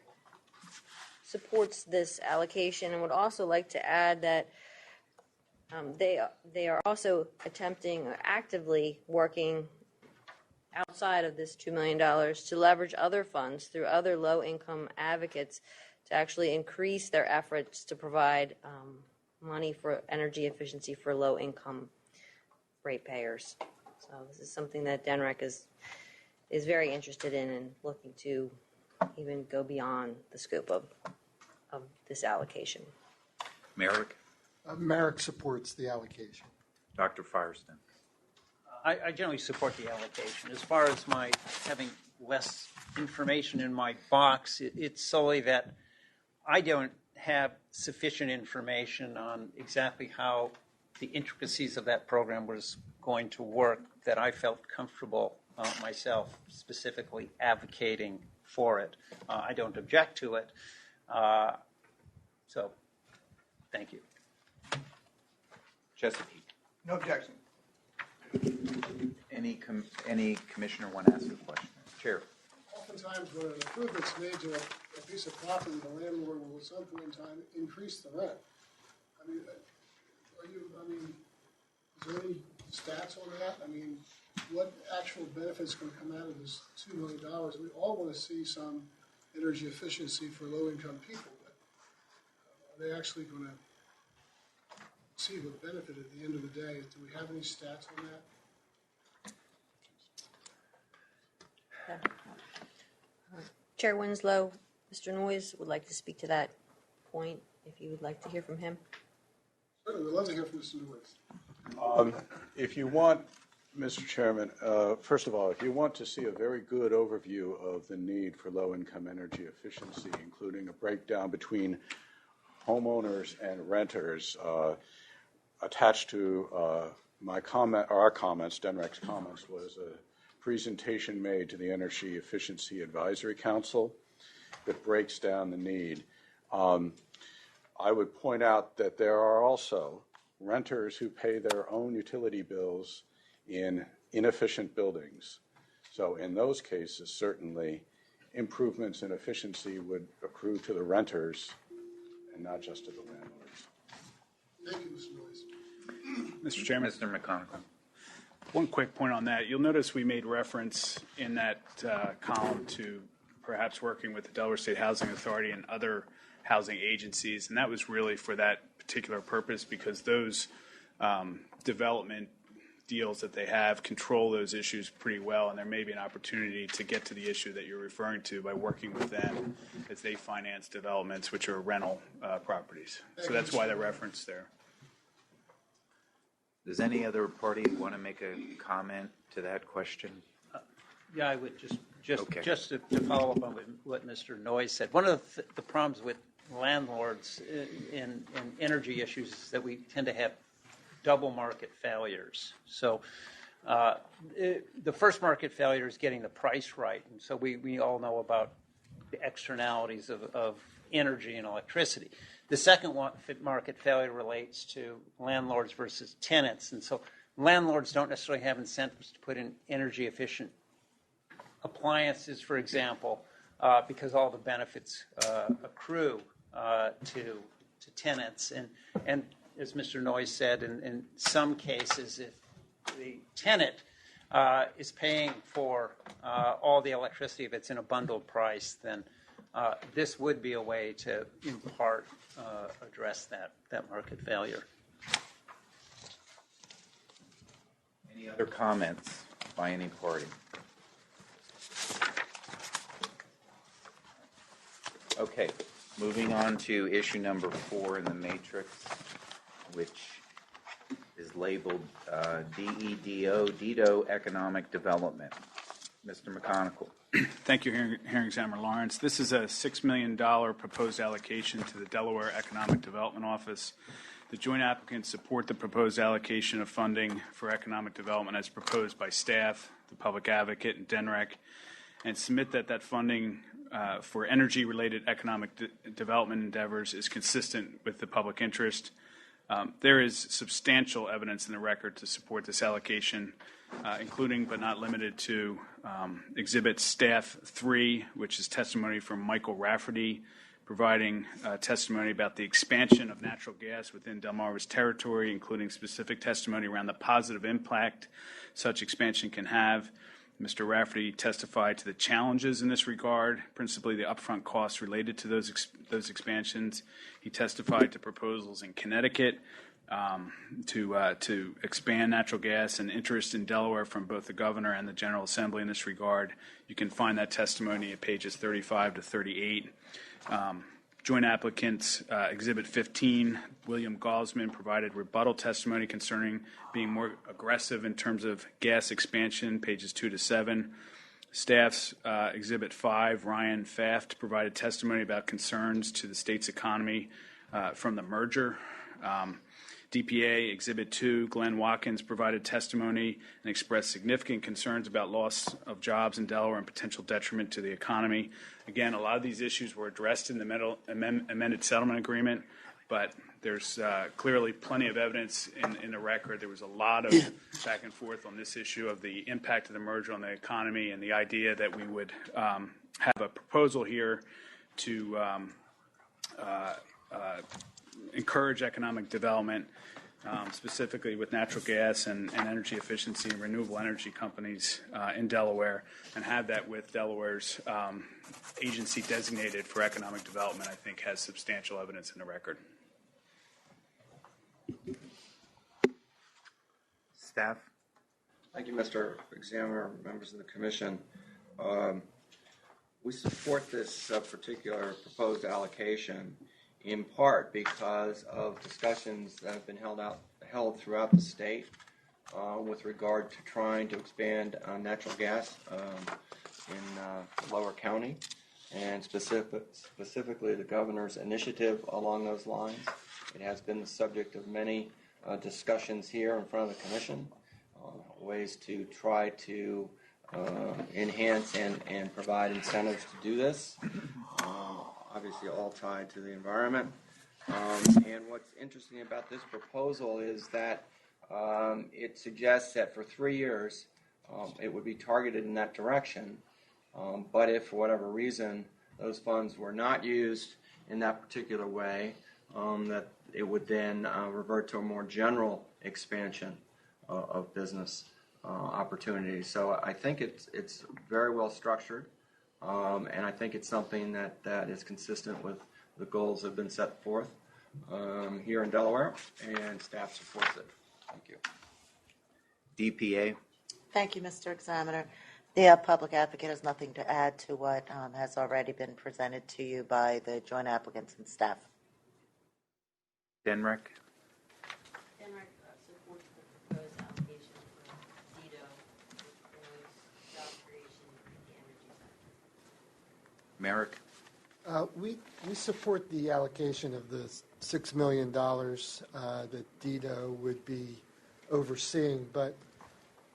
supports this allocation and would also like to add that they are also attempting, actively working outside of this $2 million to leverage other funds through other low-income advocates to actually increase their efforts to provide money for energy efficiency for low-income ratepayers. So this is something that DENREC is very interested in and looking to even go beyond the scope of this allocation. Merrick. Merrick supports the allocation. Dr. Firestone. I generally support the allocation. As far as my having less information in my box, it's solely that I don't have sufficient information on exactly how the intricacies of that program was going to work that I felt comfortable myself specifically advocating for it. I don't object to it. So, thank you. Chesapeake. No objection. Any commissioner want to ask a question? Chair. Oftentimes when an improvement's made to a piece of property, the landlord will at some point in time increase the rent. Is there any stats on that? What actual benefits are going to come out of this $2 million? We all want to see some energy efficiency for low-income people, but are they actually going to see the benefit at the end of the day? Do we have any stats on that? Chair Winslow, Mr. Noyes would like to speak to that point, if you would like to hear from him. Certainly, we'd love to hear from Mr. Noyes. If you want, Mr. Chairman, first of all, if you want to see a very good overview of the need for low-income energy efficiency, including a breakdown between homeowners and renters, attached to our comments, DENREC's comments, was a presentation made to the Energy Efficiency Advisory Council that breaks down the need. I would point out that there are also renters who pay their own utility bills in inefficient buildings. So in those cases, certainly, improvements in efficiency would accrue to the renters and not just to the landlords. Thank you, Mr. Noyes. Mr. Chairman. Mr. McConigal. One quick point on that. You'll notice we made reference in that column to perhaps working with the Delaware State Housing Authority and other housing agencies, and that was really for that particular purpose because those development deals that they have control those issues pretty well, and there may be an opportunity to get to the issue that you're referring to by working with them as they finance developments, which are rental properties. So that's why the reference there. Does any other party want to make a comment to that question? Yeah, I would just Okay. to follow up on what Mr. Noyes said. One of the problems with landlords in energy issues is that we tend to have double market failures. So the first market failure is getting the price right. And so we all know about the externalities of energy and electricity. The second market failure relates to landlords versus tenants. And so landlords don't necessarily have incentives to put in energy efficient appliances, for example, because all the benefits accrue to tenants. And as Mr. Noyes said, in some cases, if the tenant is paying for all the electricity, if it's in a bundled price, then this would be a way to, in part, address that market failure. Any other comments by any party? Okay, moving on to issue number 4 in the matrix, which is labeled DEDO, DEDO Economic Development. Mr. McConigal. Thank you, Hearing Examiner Lawrence. This is a $6 million proposed allocation to the Delaware Economic Development Office. The joint applicants support the proposed allocation of funding for economic development as proposed by staff, the public advocate, and DENREC, and submit that funding for energy-related economic development endeavors is consistent with the public interest. There is substantial evidence in the record to support this allocation, including but not limited to Exhibit Staff 3, which is testimony from Michael Rafferty, providing testimony about the expansion of natural gas within Delmarva's territory, including specific testimony around the positive impact such expansion can have. Mr. Rafferty testified to the challenges in this regard, principally the upfront costs related to those expansions. He testified to proposals in Connecticut to expand natural gas and interest in Delaware from both the governor and the General Assembly in this regard. You can find that testimony at pages 35 to 38. Joint applicants, Exhibit 15, William Galsman provided rebuttal testimony concerning being more aggressive in terms of gas expansion, pages 2 to 7. Staff's Exhibit 5, Ryan Pfaft, provided testimony about concerns to the state's economy from the merger. DPA Exhibit 2, Glenn Watkins provided testimony and expressed significant concerns about loss of jobs in Delaware and potential detriment to the economy. Again, a lot of these issues were addressed in the amended settlement agreement, but there's clearly plenty of evidence in the record. There was a lot of back and forth on this issue of the impact of the merger on the economy and the idea that we would have a proposal here to encourage economic development, specifically with natural gas and energy efficiency and renewable energy companies in Delaware, and have that with Delaware's agency designated for economic development, I think has substantial evidence in the record. Staff? Thank you, Mr. Examiner, members of the Commission. We support this particular proposed allocation in part because of discussions that have been held throughout the state with regard to trying to expand natural gas in Delaware County, and specifically the governor's initiative along those lines. It has been the subject of many discussions here in front of the Commission, ways to try to enhance and provide incentives to do this. Obviously all tied to the environment. And what's interesting about this proposal is that it suggests that for 3 years it would be targeted in that direction, but if for whatever reason those funds were not used in that particular way, that it would then revert to a more general expansion of business opportunities. So I think it's very well structured, and I think it's something that is consistent with the goals that have been set forth here in Delaware, and staff supports it. Thank you. DPA. Thank you, Mr. Examiner. The public advocate has nothing to add to what has already been presented to you by the joint applicants and staff. Denrick. Denrick supports the proposed allocation for DITO, which promotes job creation in the energy sector. Merrick. We support the allocation of the $6 million that DITO would be overseeing, but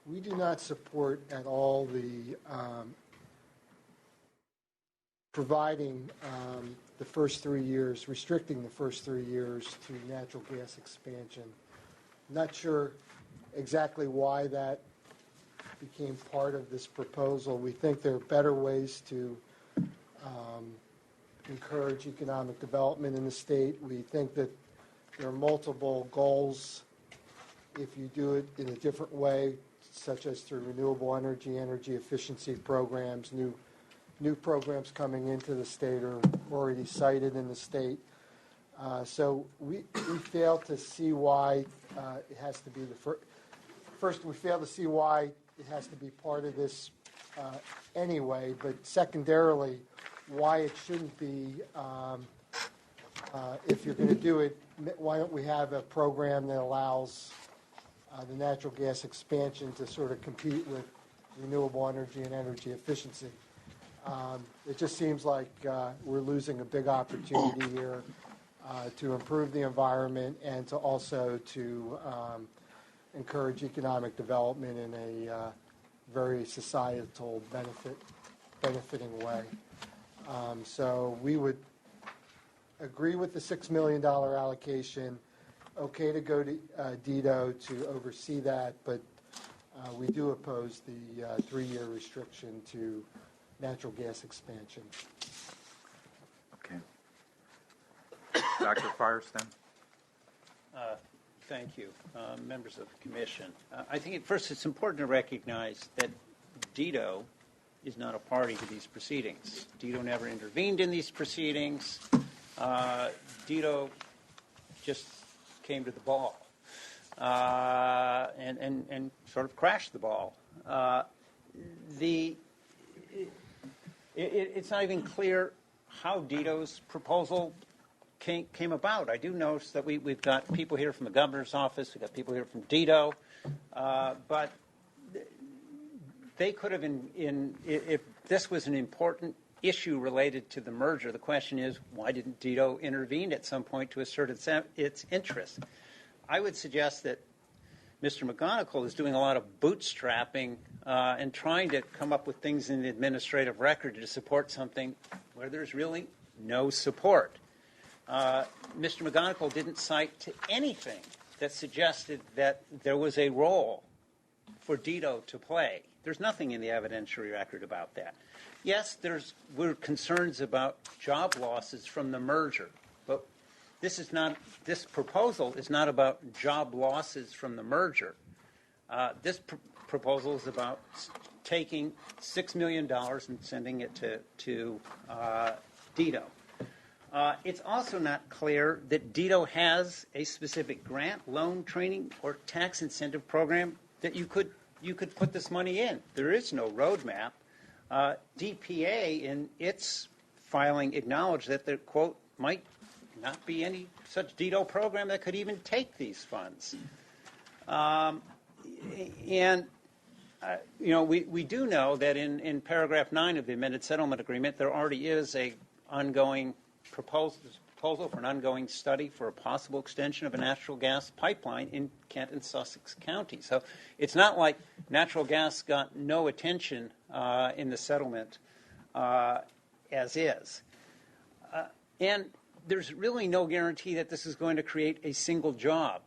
we do not support at all the providing the first 3 years, restricting the first 3 years to natural gas expansion. Not sure exactly why that became part of this proposal. We think there are better ways to encourage economic development in the state. We think that there are multiple goals if you do it in a different way, such as through renewable energy, energy efficiency programs. New programs coming into the state are already cited in the state. So we fail to see why it has to be the first. We fail to see why it has to be part of this anyway. But secondarily, why it shouldn't be. If you're going to do it, why don't we have a program that allows the natural gas expansion to sort of compete with renewable energy and energy efficiency? It just seems like we're losing a big opportunity here to improve the environment and to also to encourage economic development in a very societal benefiting way. So we would agree with the $6 million allocation. Okay to go to DITO to oversee that, but we do oppose the 3-year restriction to natural gas expansion. Okay. Dr. Firestone. Thank you, members of the commission. I think first it's important to recognize that DITO is not a party to these proceedings. DITO never intervened in these proceedings. DITO just came to the ball and sort of crashed the ball. It's not even clear how DITO's proposal came about. I do notice that we've got people here from the governor's office, we've got people here from DITO, but they could have, if this was an important issue related to the merger, the question is, why didn't DITO intervene at some point to assert its interest? I would suggest that Mr. McGonigal is doing a lot of bootstrapping and trying to come up with things in the administrative record to support something where there's really no support. Mr. McGonigal didn't cite to anything that suggested that there was a role for DITO to play. There's nothing in the evidentiary record about that. Yes, we're concerns about job losses from the merger, but this proposal is not about job losses from the merger. This proposal is about taking $6 million and sending it to DITO. It's also not clear that DITO has a specific grant, loan, training, or tax incentive program that you could put this money in. There is no roadmap. DPA, in its filing, acknowledged that there, quote, might not be any such DITO program that could even take these funds. We do know that in paragraph 9 of the amended settlement agreement, there already is a ongoing proposal for an ongoing study for a possible extension of a natural gas pipeline in Kent and Sussex County. So it's not like natural gas got no attention in the settlement as is. And there's really no guarantee that this is going to create a single job.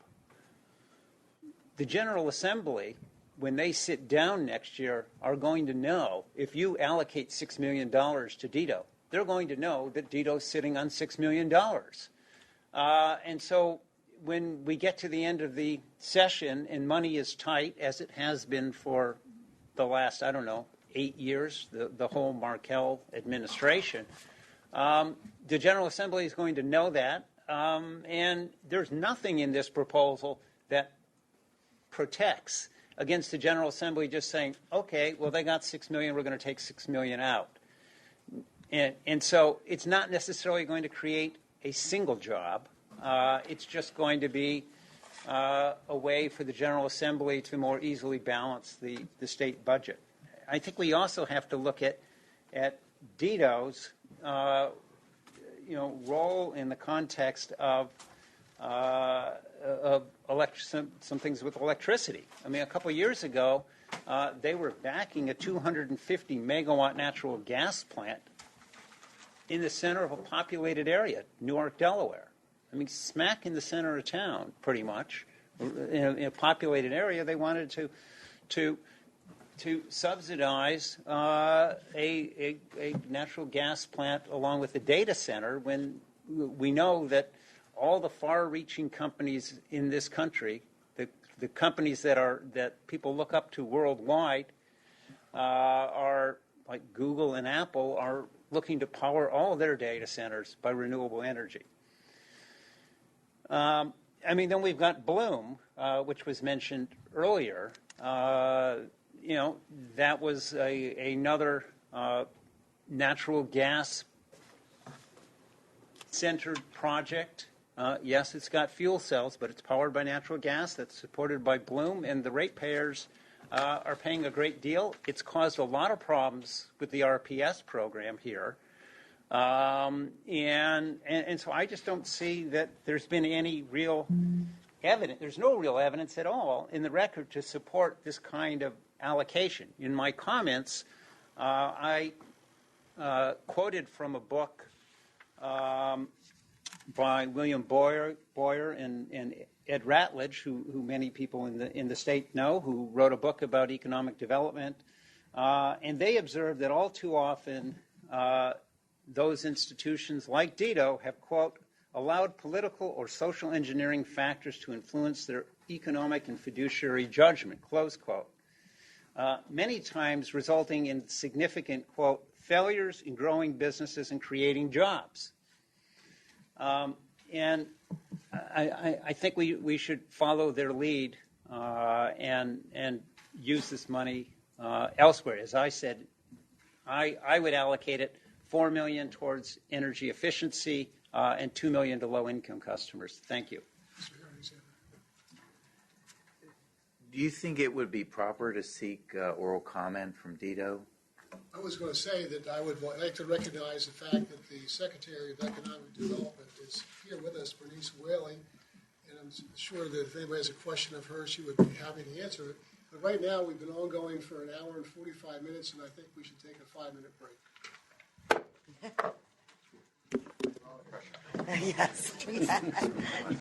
The General Assembly, when they sit down next year, are going to know if you allocate $6 million to DITO, they're going to know that DITO's sitting on $6 million. And so when we get to the end of the session and money is tight, as it has been for the last, 8 years, the whole Markell administration, the General Assembly is going to know that. And there's nothing in this proposal that protects against the General Assembly just saying, okay, well, they got $6 million, we're going to take $6 million out. And so it's not necessarily going to create a single job. It's just going to be a way for the General Assembly to more easily balance the state budget. I think we also have to look at DITO's role in the context of some things with electricity. I mean, a couple of years ago, they were backing a 250 megawatt natural gas plant in the center of a populated area, Newark, Delaware. I mean, smack in the center of town, pretty much, in a populated area. They wanted to subsidize a natural gas plant along with a data center when we know that all the far-reaching companies in this country, the companies that people look up to worldwide, are like Google and Apple, are looking to power all their data centers by renewable energy. Then we've got Bloom, which was mentioned earlier. That was another natural gas centered project. Yes, it's got fuel cells, but it's powered by natural gas that's supported by Bloom, and the ratepayers are paying a great deal. It's caused a lot of problems with the RPS program here. And so I just don't see that there's been any real evidence. There's no real evidence at all in the record to support this kind of allocation. In my comments, I quoted from a book by William Boyer and Ed Ratledge, who many people in the state know, who wrote a book about economic development. And they observed that all too often those institutions like DITO have, quote, allowed political or social engineering factors to influence their economic and fiduciary judgment, close quote. Many times resulting in significant, quote, failures in growing businesses and creating jobs. And I think we should follow their lead and use this money elsewhere. As I said, I would allocate it $4 million towards energy efficiency and $2 million to low-income customers. Thank you. Do you think it would be proper to seek oral comment from DITO? I was going to say that I would like to recognize the fact that the Secretary of Economic Development is here with us, Bernice Whaley, and I'm sure that if anybody has a question of her, she would be happy to answer it. But right now, we've been ongoing for an hour and 45 minutes, and I think we should take a 5-minute break. Yes.